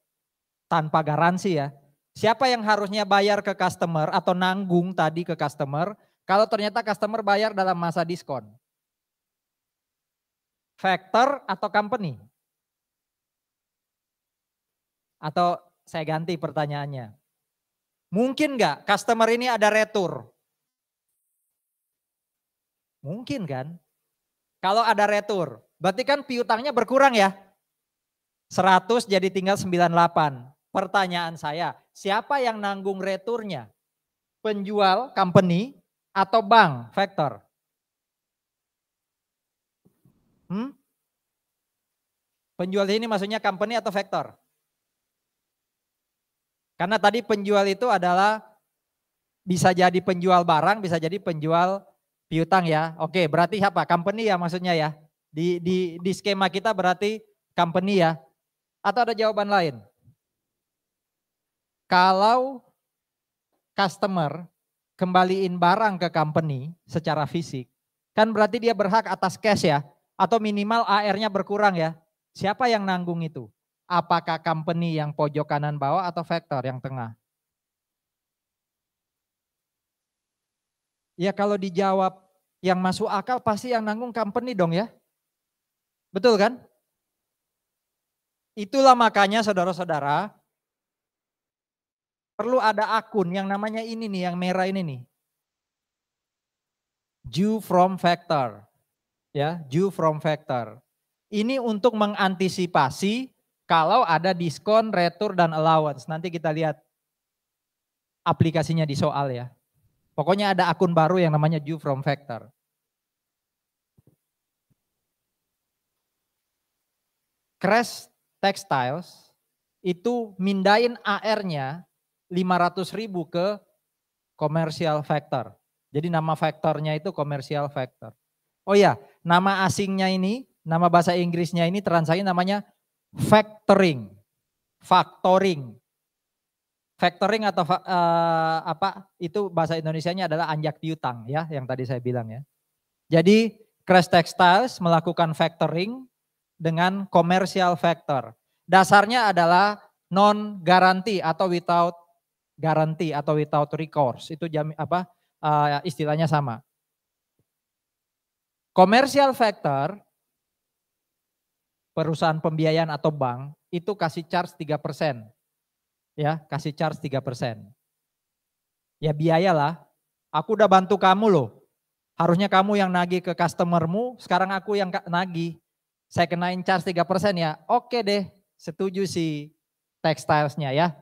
tanpa garansi ya. Siapa yang harusnya bayar ke customer atau nanggung tadi ke customer kalau ternyata customer bayar dalam masa diskon? Factor atau company? Atau saya ganti pertanyaannya. Mungkin nggak customer ini ada retur? Mungkin kan? Kalau ada retur, berarti kan piutangnya berkurang ya? 100 jadi tinggal 98. Pertanyaan saya, siapa yang nanggung returnya? Penjual, company, atau bank, factor? Penjual ini maksudnya company atau factor? Karena tadi penjual itu adalah bisa jadi penjual barang, bisa jadi penjual piutang ya. Oke, berarti siapa? Company ya maksudnya ya. Di skema kita berarti company ya. Atau ada jawaban lain? Kalau customer kembaliin barang ke company secara fisik, kan berarti dia berhak atas cash ya. Atau minimal AR-nya berkurang ya. Siapa yang nanggung itu? Apakah company yang pojok kanan bawah atau factor yang tengah? Ya kalau dijawab yang masuk akal pasti yang nanggung company dong ya. Betul kan? Itulah makanya saudara-saudara perlu ada akun yang namanya ini nih, yang merah ini nih. Due from factor. Ya, due from factor. Ini untuk mengantisipasi kalau ada diskon, retur, dan allowance. Nanti kita lihat aplikasinya di soal ya. Pokoknya ada akun baru yang namanya due from factor. Crash Textiles itu mindain AR-nya 500.000 ke commercial factor. Jadi nama faktornya itu commercial factor. Oh ya, nama asingnya ini, nama bahasa Inggrisnya ini transaksi namanya factoring. Factoring. Factoring atau apa itu bahasa Indonesianya adalah anjak piutang ya, yang tadi saya bilang ya. Jadi Crash Textiles melakukan factoring dengan commercial factor. Dasarnya adalah non garanti atau without garanti atau without recourse. Itu istilahnya sama. Commercial factor, perusahaan pembiayaan atau bank itu kasih charge 3%. Ya, kasih charge 3%. Ya biayalah. Aku udah bantu kamu loh. Harusnya kamu yang nagih ke customermu, sekarang aku yang nagih. Saya kenain charge 3% ya. Oke deh, setuju si textilesnya ya.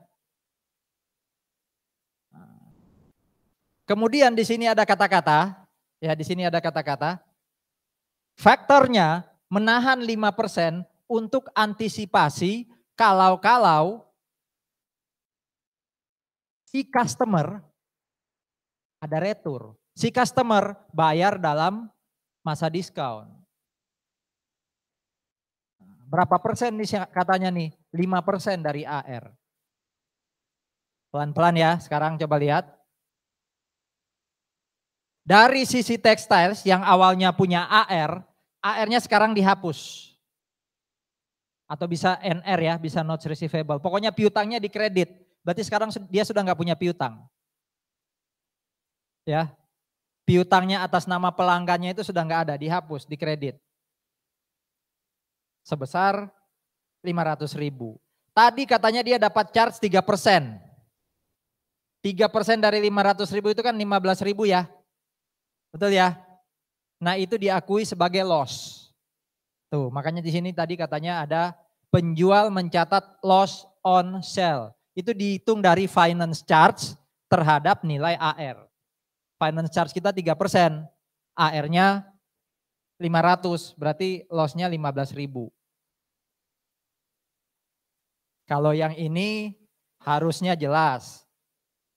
Kemudian di sini ada kata-kata, ya di sini ada kata-kata. Faktornya menahan 5% untuk antisipasi kalau si customer ada retur. Si customer bayar dalam masa diskon. Berapa persen nih katanya nih? 5% dari AR. Pelan-pelan ya, sekarang coba lihat. Dari sisi textiles yang awalnya punya AR, AR-nya sekarang dihapus. Atau bisa NR ya, bisa notes receivable. Pokoknya piutangnya dikredit. Berarti sekarang dia sudah nggak punya piutang. Ya, piutangnya atas nama pelanggannya itu sudah nggak ada, dihapus, dikredit. Sebesar 500.000. Tadi katanya dia dapat charge 3%. 3% dari 500.000 itu kan 15.000 ya. Betul ya? Nah itu diakui sebagai loss. Tuh, makanya di sini tadi katanya ada penjual mencatat loss on sale. Itu dihitung dari finance charge terhadap nilai AR. Finance charge kita 3%, AR-nya 500, berarti loss-nya 15.000. Kalau yang ini harusnya jelas.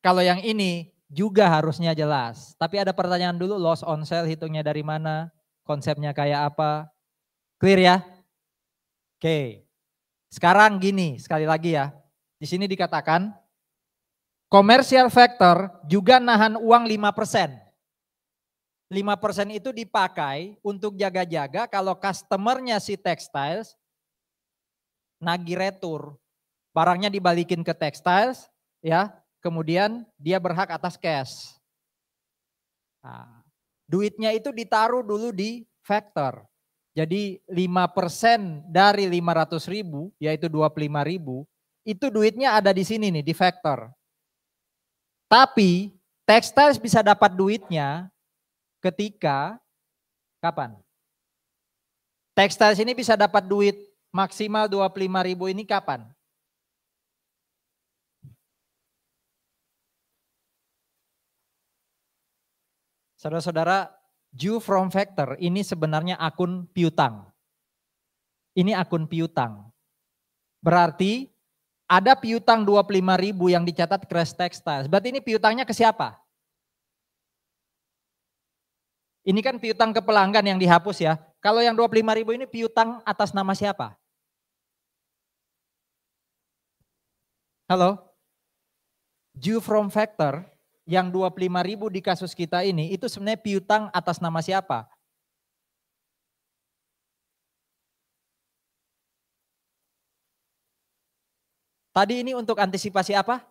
Kalau yang ini juga harusnya jelas. Tapi ada pertanyaan dulu, loss on sale hitungnya dari mana? Konsepnya kayak apa? Clear ya? Oke. Sekarang gini, sekali lagi ya. Di sini dikatakan commercial factor juga nahan uang 5%. 5% itu dipakai untuk jaga-jaga kalau customernya si textiles nagih retur. Barangnya dibalikin ke textiles, ya, kemudian dia berhak atas cash. Nah, duitnya itu ditaruh dulu di factor. Jadi 5% dari 500.000, yaitu 25.000, itu duitnya ada di sini nih, di factor. Tapi textiles bisa dapat duitnya ketika, kapan? Textiles ini bisa dapat duit maksimal 25.000 ini kapan? Saudara-saudara, due from factor ini sebenarnya akun piutang. Ini akun piutang. Berarti ada piutang 25.000 yang dicatat Crash Textiles. Berarti ini piutangnya ke siapa? Ini kan piutang ke pelanggan yang dihapus ya. Kalau yang 25.000 ini piutang atas nama siapa? Halo? Due from factor yang 25.000 di kasus kita ini itu sebenarnya piutang atas nama siapa? Tadi ini untuk antisipasi apa?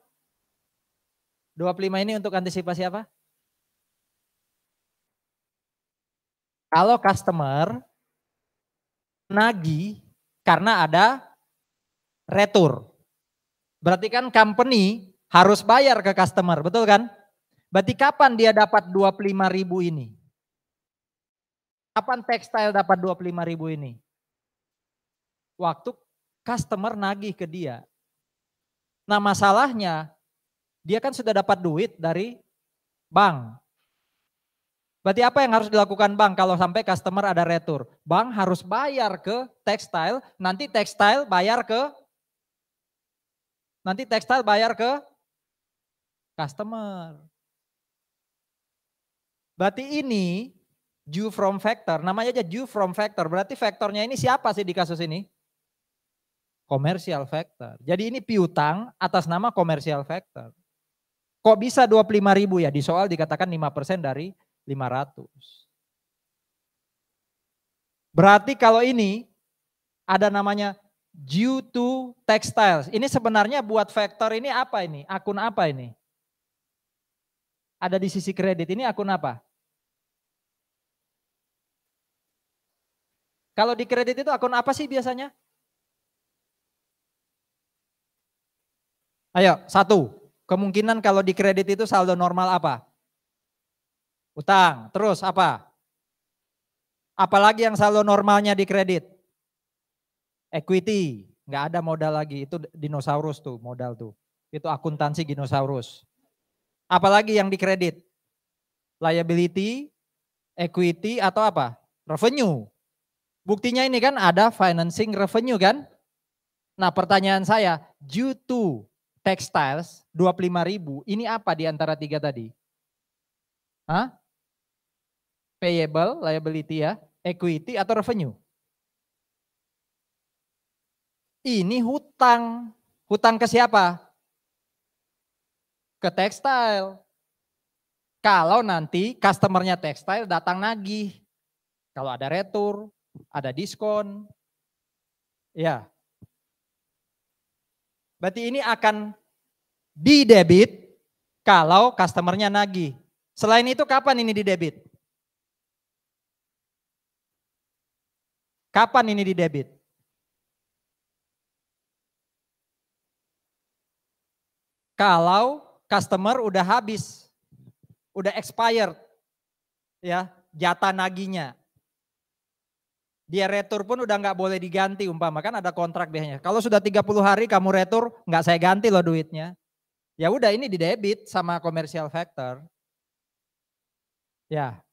25 ini untuk antisipasi apa? Kalau customer nagih karena ada retur. Berarti kan company harus bayar ke customer, betul kan? Berarti kapan dia dapat 25.000 ini? Kapan textile dapat 25.000 ini? Waktu customer nagih ke dia. Nah masalahnya, dia kan sudah dapat duit dari bank. Berarti apa yang harus dilakukan bank kalau sampai customer ada retur? Bank harus bayar ke textile, nanti textile bayar ke customer. Berarti ini due from factor, namanya aja due from factor. Berarti faktornya ini siapa sih di kasus ini? Commercial factor. Jadi ini piutang atas nama commercial factor. Kok bisa 25.000 ya? Di soal dikatakan 5% dari 500. Berarti kalau ini ada namanya due to textiles. Ini sebenarnya buat factor ini apa ini? Akun apa ini? Ada di sisi kredit, ini akun apa? Kalau di kredit itu akun apa sih biasanya? Ayo, satu. Kemungkinan kalau di kredit itu saldo normal apa? Utang. Terus apa? Apalagi yang saldo normalnya di kredit? Equity. Nggak ada modal lagi. Itu dinosaurus tuh modal tuh. Itu akuntansi dinosaurus. Apalagi yang di kredit? Liability, equity atau apa? Revenue. Buktinya ini kan ada financing revenue kan? Nah pertanyaan saya, due to textiles 25.000, ini apa di antara tiga tadi? Hah? Payable, liability ya, equity atau revenue? Ini hutang. Hutang ke siapa? Ke textile. Kalau nanti customernya textile datang nagih. Kalau ada retur, ada diskon. Ya. Berarti ini akan didebit kalau customernya nagih. Selain itu kapan ini didebit? Kapan ini didebit? Kalau customer udah habis, udah expired, ya jatah nagihnya. Dia retur pun udah nggak boleh diganti umpama kan ada kontrak biasanya. Kalau sudah 30 hari kamu retur nggak saya ganti loh duitnya. Ya udah ini didebit sama commercial factor. Ya.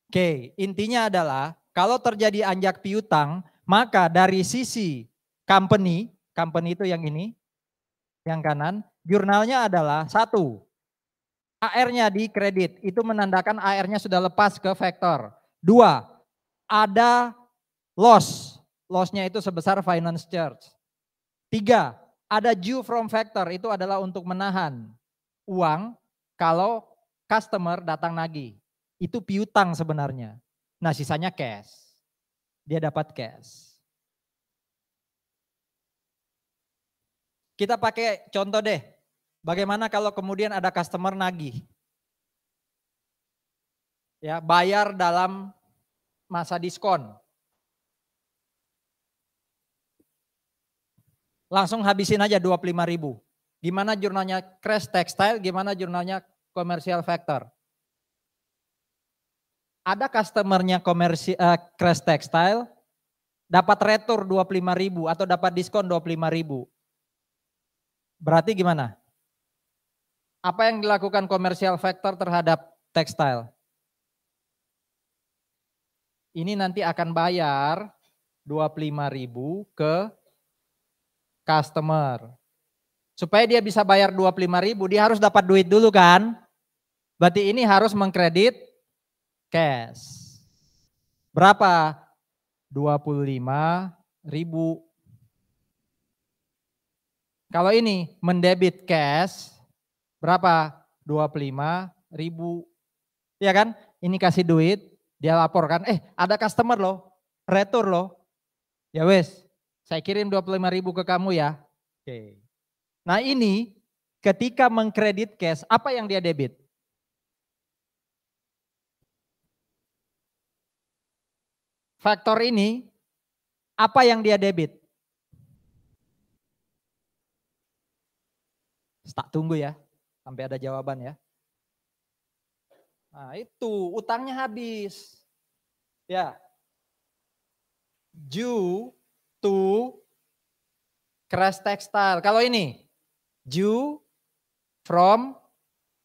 Oke, intinya adalah kalau terjadi anjak piutang, maka dari sisi company itu yang ini, yang kanan, jurnalnya adalah 1, AR-nya di kredit, itu menandakan AR-nya sudah lepas ke factor. 2, ada loss, loss-nya itu sebesar finance charge. 3, ada due from factor, itu adalah untuk menahan uang kalau customer datang nagih. Itu piutang sebenarnya. Nah sisanya cash, dia dapat cash. Kita pakai contoh deh, bagaimana kalau kemudian ada customer nagih. Ya, bayar dalam masa diskon. Langsung habisin aja 25.000. Gimana jurnalnya Crash Textile, gimana jurnalnya Commercial Factor? Ada customernya Crash Textile dapat retur 25.000 atau dapat diskon 25.000. Berarti gimana? Apa yang dilakukan Commercial Factor terhadap textile? Ini nanti akan bayar 25.000 ke customer. Supaya dia bisa bayar 25.000, dia harus dapat duit dulu kan? Berarti ini harus mengkredit cash. Berapa? 25.000. Kalau ini mendebit cash, berapa? 25.000. Ya kan? Ini kasih duit, dia laporkan, ada customer loh, retur loh. Ya wes, saya kirim 25.000 ke kamu ya. Oke. Nah ini ketika mengkredit cash, apa yang dia debit? Faktor ini, apa yang dia debit? Tak tunggu ya, sampai ada jawaban ya. Nah itu, utangnya habis. Ya. Due to Crash Textile. Kalau ini, due from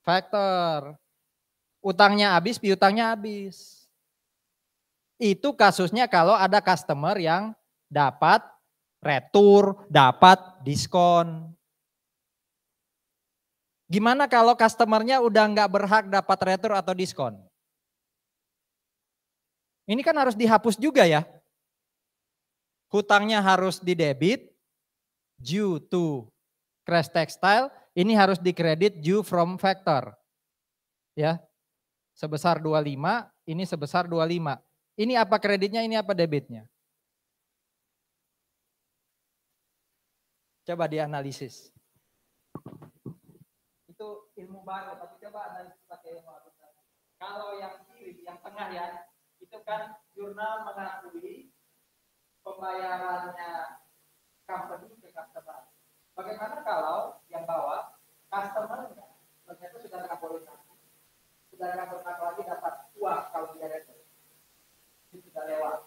factor. Utangnya habis, piutangnya habis. Itu kasusnya kalau ada customer yang dapat retur, dapat diskon. Gimana kalau customernya udah nggak berhak dapat retur atau diskon? Ini kan harus dihapus juga ya. Hutangnya harus didebit, due to Crash Textile, ini harus dikredit due from factor. Ya, sebesar 25, ini sebesar 25. Ini apa kreditnya, ini apa debitnya? Coba dianalisis. Itu ilmu baru, tapi coba analisis pakai ilmu baru. Kalau yang kiri, yang tengah ya, itu kan jurnal mengakui pembayarannya company ke customer. Bagaimana kalau yang bawah, customer-nya ternyata sudah nggak boleh lagi, sudah nggak berhak lagi dapat uang kalau dia retur. Itu sudah lewat.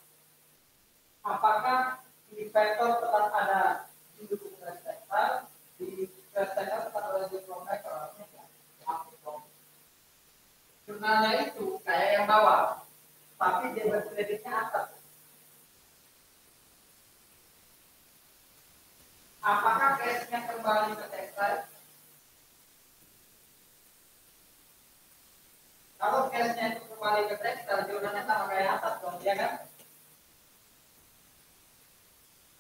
Apakah di factor tetap ada di dukung Crash Textile, di Crash Textile tetap ada di dukung factor? Jurnalnya itu kayak yang bawah, tapi dia berkreditnya atas. Apakah cashnya kembali ke textile? Kalau cashnya itu kembali ke textile, jurnalnya sama kayak atas dong, ya kan?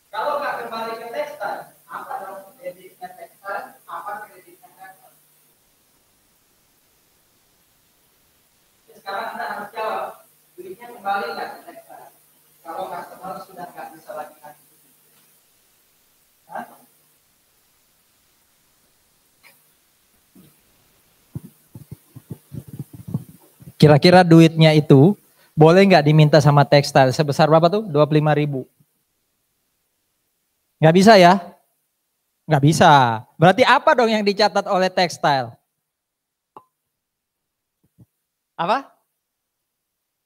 Kalau nggak kembali ke textile, apa dong kreditnya textile? Apa kreditnya textile? Sekarang Anda harus jawab, duitnya kembali nggak ke textile? Kalau customer sudah nggak bisa lagi ngasih. Kira-kira duitnya itu boleh nggak diminta sama tekstil sebesar berapa tuh? 25.000. Nggak bisa ya? Nggak bisa. Berarti apa dong yang dicatat oleh tekstil? Apa?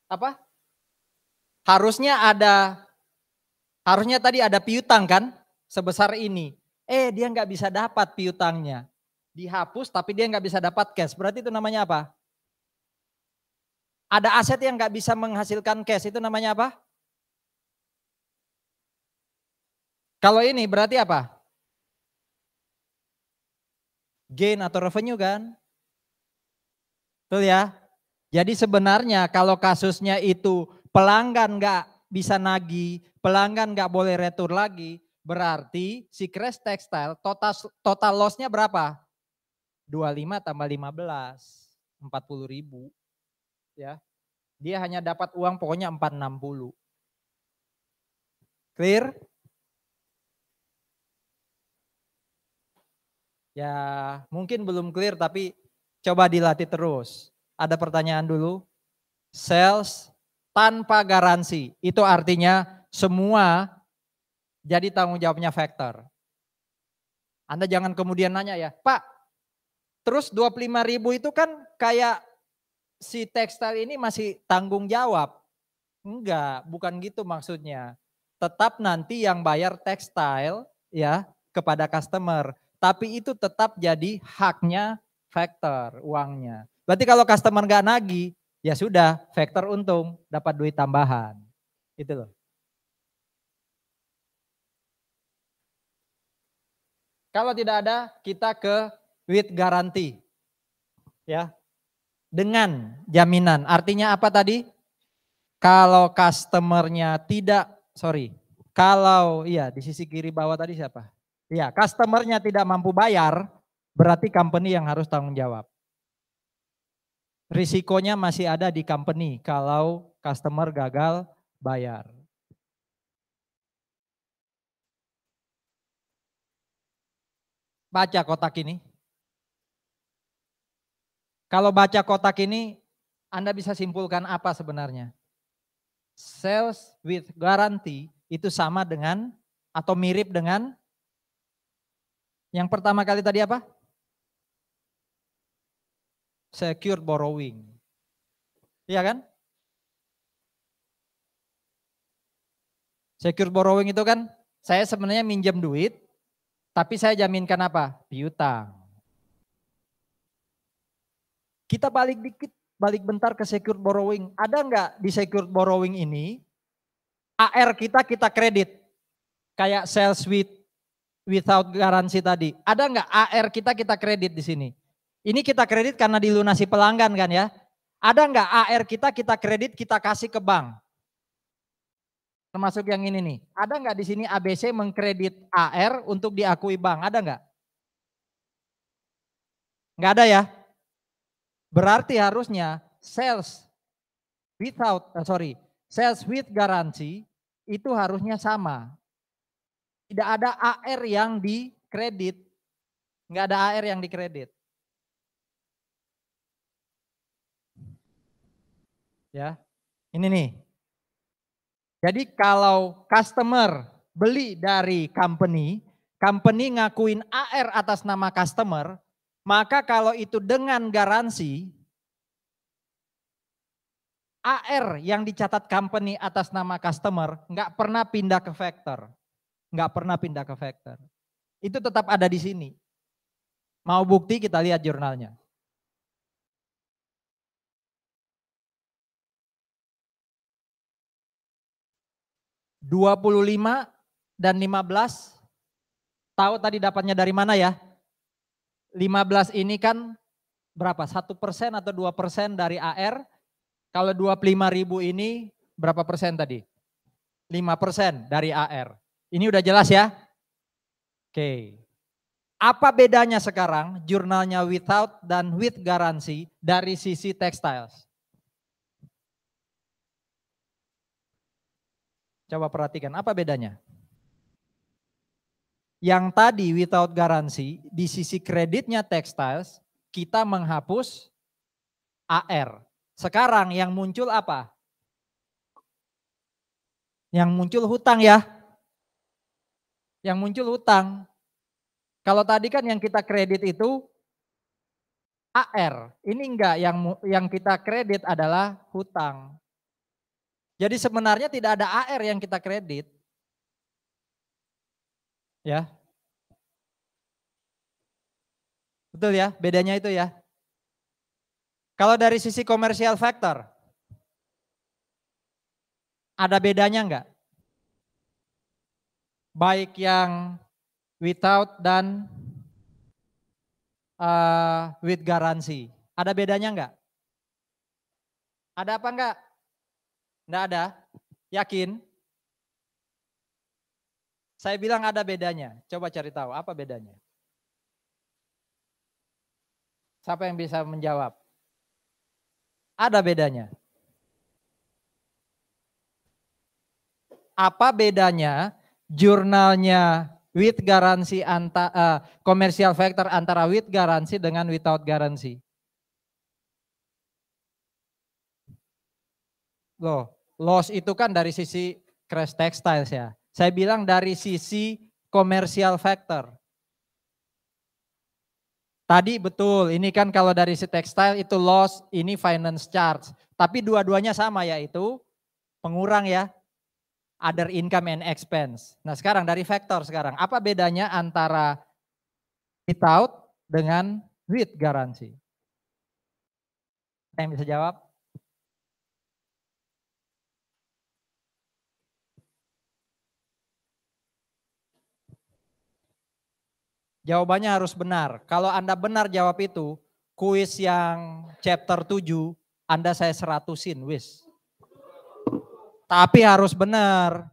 Apa? Harusnya tadi ada piutang kan, sebesar ini. Dia nggak bisa dapat piutangnya. Dihapus tapi dia nggak bisa dapat cash. Berarti itu namanya apa? Ada aset yang nggak bisa menghasilkan cash, itu namanya apa? Kalau ini berarti apa? Gain atau revenue kan? Betul ya? Jadi sebenarnya kalau kasusnya itu pelanggan nggak bisa nagih, pelanggan nggak boleh retur lagi, berarti si Crash Textile total loss-nya berapa? 25 tambah 15, 40.000. Ya. Dia hanya dapat uang pokoknya 460. Clear? Ya mungkin belum clear tapi coba dilatih terus. Ada pertanyaan dulu? Sales tanpa garansi, itu artinya semua jadi tanggung jawabnya factor. Anda jangan kemudian nanya ya, Pak, terus 25.000 itu kan kayak si tekstil ini masih tanggung jawab. Enggak, bukan gitu maksudnya. Tetap nanti yang bayar tekstil ya kepada customer, tapi itu tetap jadi haknya factor uangnya. Berarti kalau customer nggak nagih, ya sudah factor untung, dapat duit tambahan. Itu loh. Kalau tidak ada, kita ke with guarantee. Ya. Dengan jaminan. Artinya apa tadi? Kalau customernya kalau di sisi kiri bawah tadi siapa? Iya, customernya tidak mampu bayar, berarti company yang harus tanggung jawab. Risikonya masih ada di company kalau customer gagal bayar. Baca kotak ini. Kalau baca kotak ini, Anda bisa simpulkan apa sebenarnya? Sales with guarantee itu sama dengan atau mirip dengan yang pertama kali tadi apa? Secured borrowing. Iya kan? Secured borrowing itu kan saya sebenarnya minjem duit, tapi saya jaminkan apa? Piutang. Kita balik bentar ke secured borrowing. Ada nggak di secured borrowing ini AR kita kredit? Kayak sales without garansi tadi. Ada nggak AR kita kredit di sini? Ini kita kredit karena dilunasi pelanggan kan ya. Ada nggak AR kita kredit kita kasih ke bank? Termasuk yang ini nih. Ada nggak di sini ABC mengkredit AR untuk diakui bank? Ada nggak? Nggak ada ya? Berarti harusnya sales with garansi itu harusnya sama. Tidak ada AR yang dikredit. Nggak ada AR yang dikredit. Ya, ini nih. Jadi kalau customer beli dari company ngakuin AR atas nama customer, maka kalau itu dengan garansi, AR yang dicatat company atas nama customer nggak pernah pindah ke factor. Nggak pernah pindah ke factor. Itu tetap ada di sini. Mau bukti kita lihat jurnalnya. 25 dan 15, tahu tadi dapatnya dari mana ya? 15 ini kan berapa? 1% atau 2% dari AR. Kalau 25.000 ini berapa persen tadi? 5% dari AR. Ini udah jelas ya? Oke. Apa bedanya sekarang jurnalnya without dan with garansi dari sisi textiles? Coba perhatikan, apa bedanya? Yang tadi without garansi, di sisi kreditnya textiles, kita menghapus AR. Sekarang yang muncul apa? Yang muncul hutang ya. Yang muncul hutang. Kalau tadi kan yang kita kredit itu AR. Ini enggak, yang kita kredit adalah hutang. Jadi sebenarnya tidak ada AR yang kita kredit. Ya. Betul ya, bedanya itu ya. Kalau dari sisi komersial factor, ada bedanya enggak? Baik yang without dan with garansi. Ada bedanya enggak? Ada apa enggak? Enggak ada? Yakin? Saya bilang ada bedanya. Coba cari tahu apa bedanya. Siapa yang bisa menjawab? Ada bedanya. Apa bedanya jurnalnya with garansi commercial factor antara with garansi dengan without garansi? Loh, loss itu kan dari sisi Crash Textiles ya. Saya bilang dari sisi commercial factor. Tadi betul, ini kan kalau dari si textile itu loss, ini finance charge. Tapi dua-duanya sama yaitu pengurang ya, other income and expense. Nah sekarang dari factor sekarang, apa bedanya antara without dengan with garansi? Yang bisa jawab? Jawabannya harus benar. Kalau Anda benar jawab itu, kuis yang chapter 7, Anda saya 100-in, wis. Tapi harus benar.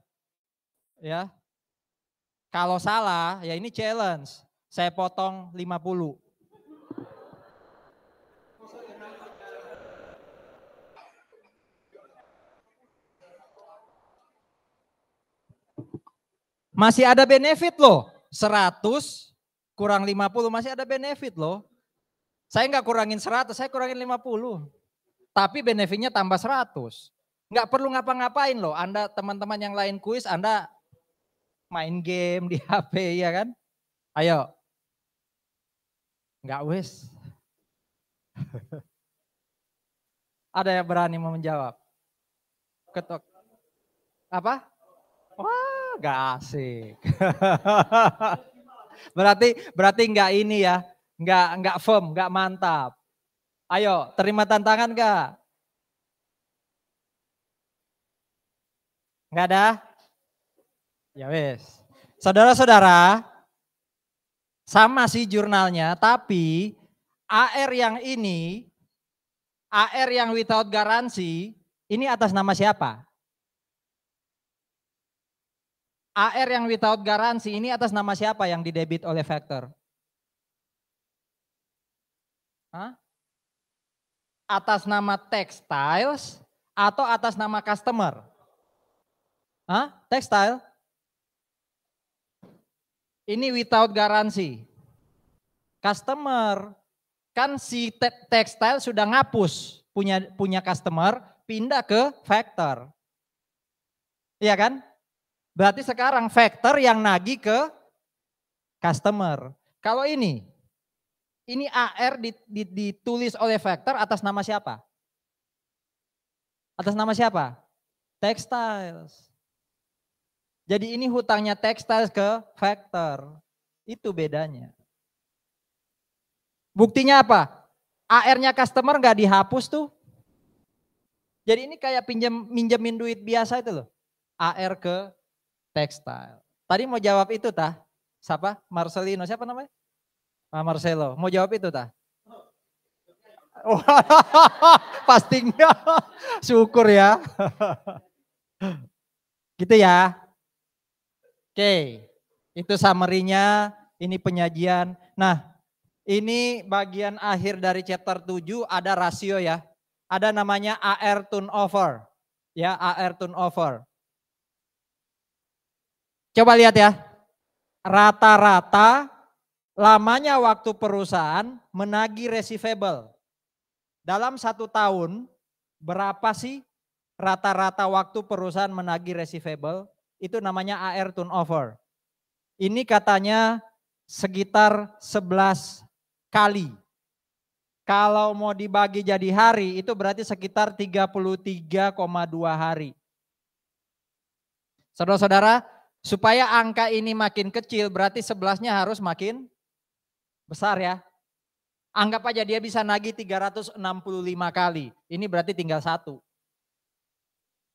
Ya. Kalau salah, ya ini challenge. Saya potong 50. Masih ada benefit loh. 100 kurang 50 masih ada benefit loh. Saya nggak kurangin 100, saya kurangin 50. Tapi benefitnya tambah 100. Nggak perlu ngapa-ngapain loh. Anda teman-teman yang lain kuis, Anda main game di HP ya kan? Ayo. Nggak wis. Ada yang berani mau menjawab? Ketok. Apa? Wah, gak asik. berarti nggak ini ya, nggak firm, nggak mantap. Ayo, terima tantangan nggak? Nggak ada? Ya wes. Saudara-saudara, sama sih jurnalnya, tapi AR yang ini, AR yang without garansi, ini atas nama siapa? AR yang without garansi ini atas nama siapa yang didebit oleh factor? Hah? Atas nama textiles atau atas nama customer? Hah? Textile? Ini without garansi. Customer, kan si textile sudah ngapus punya customer, pindah ke factor. Iya kan? Berarti sekarang factor yang nagih ke customer. Kalau ini AR ditulis oleh factor atas nama siapa? Atas nama siapa? Textiles. Jadi ini hutangnya textiles ke factor. Itu bedanya. Buktinya apa? AR-nya customer nggak dihapus tuh. Jadi ini kayak minjemin duit biasa itu loh. AR ke textile. Tadi mau jawab itu tah? Siapa? Marcelino, siapa namanya? Marcelo. Mau jawab itu tah? Pasti enggak. Syukur ya. Gitu ya. Oke. Itu summary-nya, ini penyajian. Nah, ini bagian akhir dari chapter 7 ada rasio ya. Ada namanya AR turnover. Ya, AR turnover. Coba lihat ya. Rata-rata lamanya waktu perusahaan menagih receivable. Dalam 1 tahun berapa sih rata-rata waktu perusahaan menagih receivable? Itu namanya AR turnover. Ini katanya sekitar 11 kali. Kalau mau dibagi jadi hari itu berarti sekitar 33,2 hari. Saudara-saudara, supaya angka ini makin kecil berarti 11-nya harus makin besar ya. Anggap aja dia bisa nagih 365 kali. Ini berarti tinggal 1.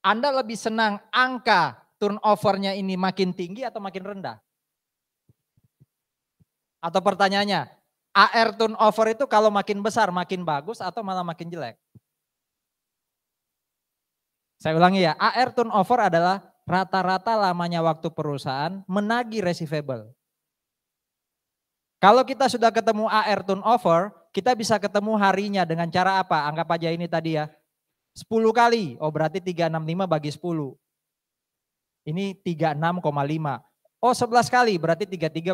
Anda lebih senang angka turnover-nya ini makin tinggi atau makin rendah? Atau pertanyaannya, AR turnover itu kalau makin besar makin bagus atau malah makin jelek? Saya ulangi ya, AR turnover adalah rata-rata lamanya waktu perusahaan menagih receivable. Kalau kita sudah ketemu AR turnover, kita bisa ketemu harinya dengan cara apa? Anggap aja ini tadi ya, 10 kali, oh berarti 365 bagi 10. Ini 36,5. Oh 11 kali berarti 33,2.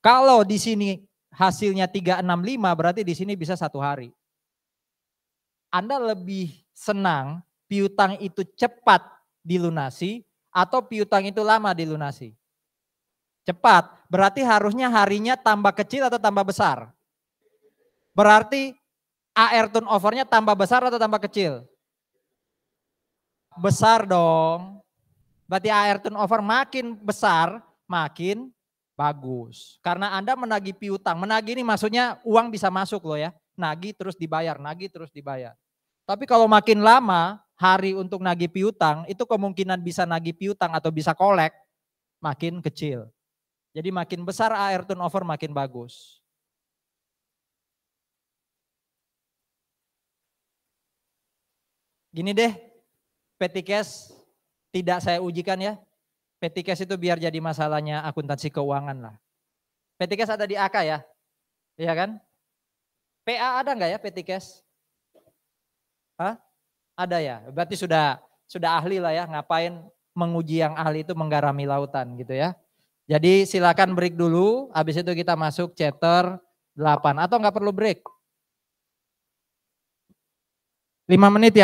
Kalau di sini hasilnya 365 berarti di sini bisa 1 hari. Anda lebih senang piutang itu cepat dilunasi atau piutang itu lama dilunasi? Cepat, berarti harusnya harinya tambah kecil atau tambah besar? Berarti AR turnover-nya tambah besar atau tambah kecil? Besar dong. Berarti AR turnover makin besar, makin bagus. Karena Anda menagih piutang. Menagih ini maksudnya uang bisa masuk loh ya. Nagih terus dibayar, nagih terus dibayar. Tapi kalau makin lama hari untuk nagih piutang, itu kemungkinan bisa nagih piutang atau bisa kolek makin kecil. Jadi makin besar AR turnover makin bagus. Gini deh, petty cash tidak saya ujikan ya. Petty cash itu biar jadi masalahnya akuntansi keuangan lah. Petty cash ada di AK ya, iya kan? PA ada nggak ya petty cash? Hah? Ada ya, berarti sudah ahli lah ya, ngapain menguji yang ahli itu menggarami lautan gitu ya. Jadi silakan break dulu, habis itu kita masuk chapter 8 atau nggak perlu break? 5 menit ya.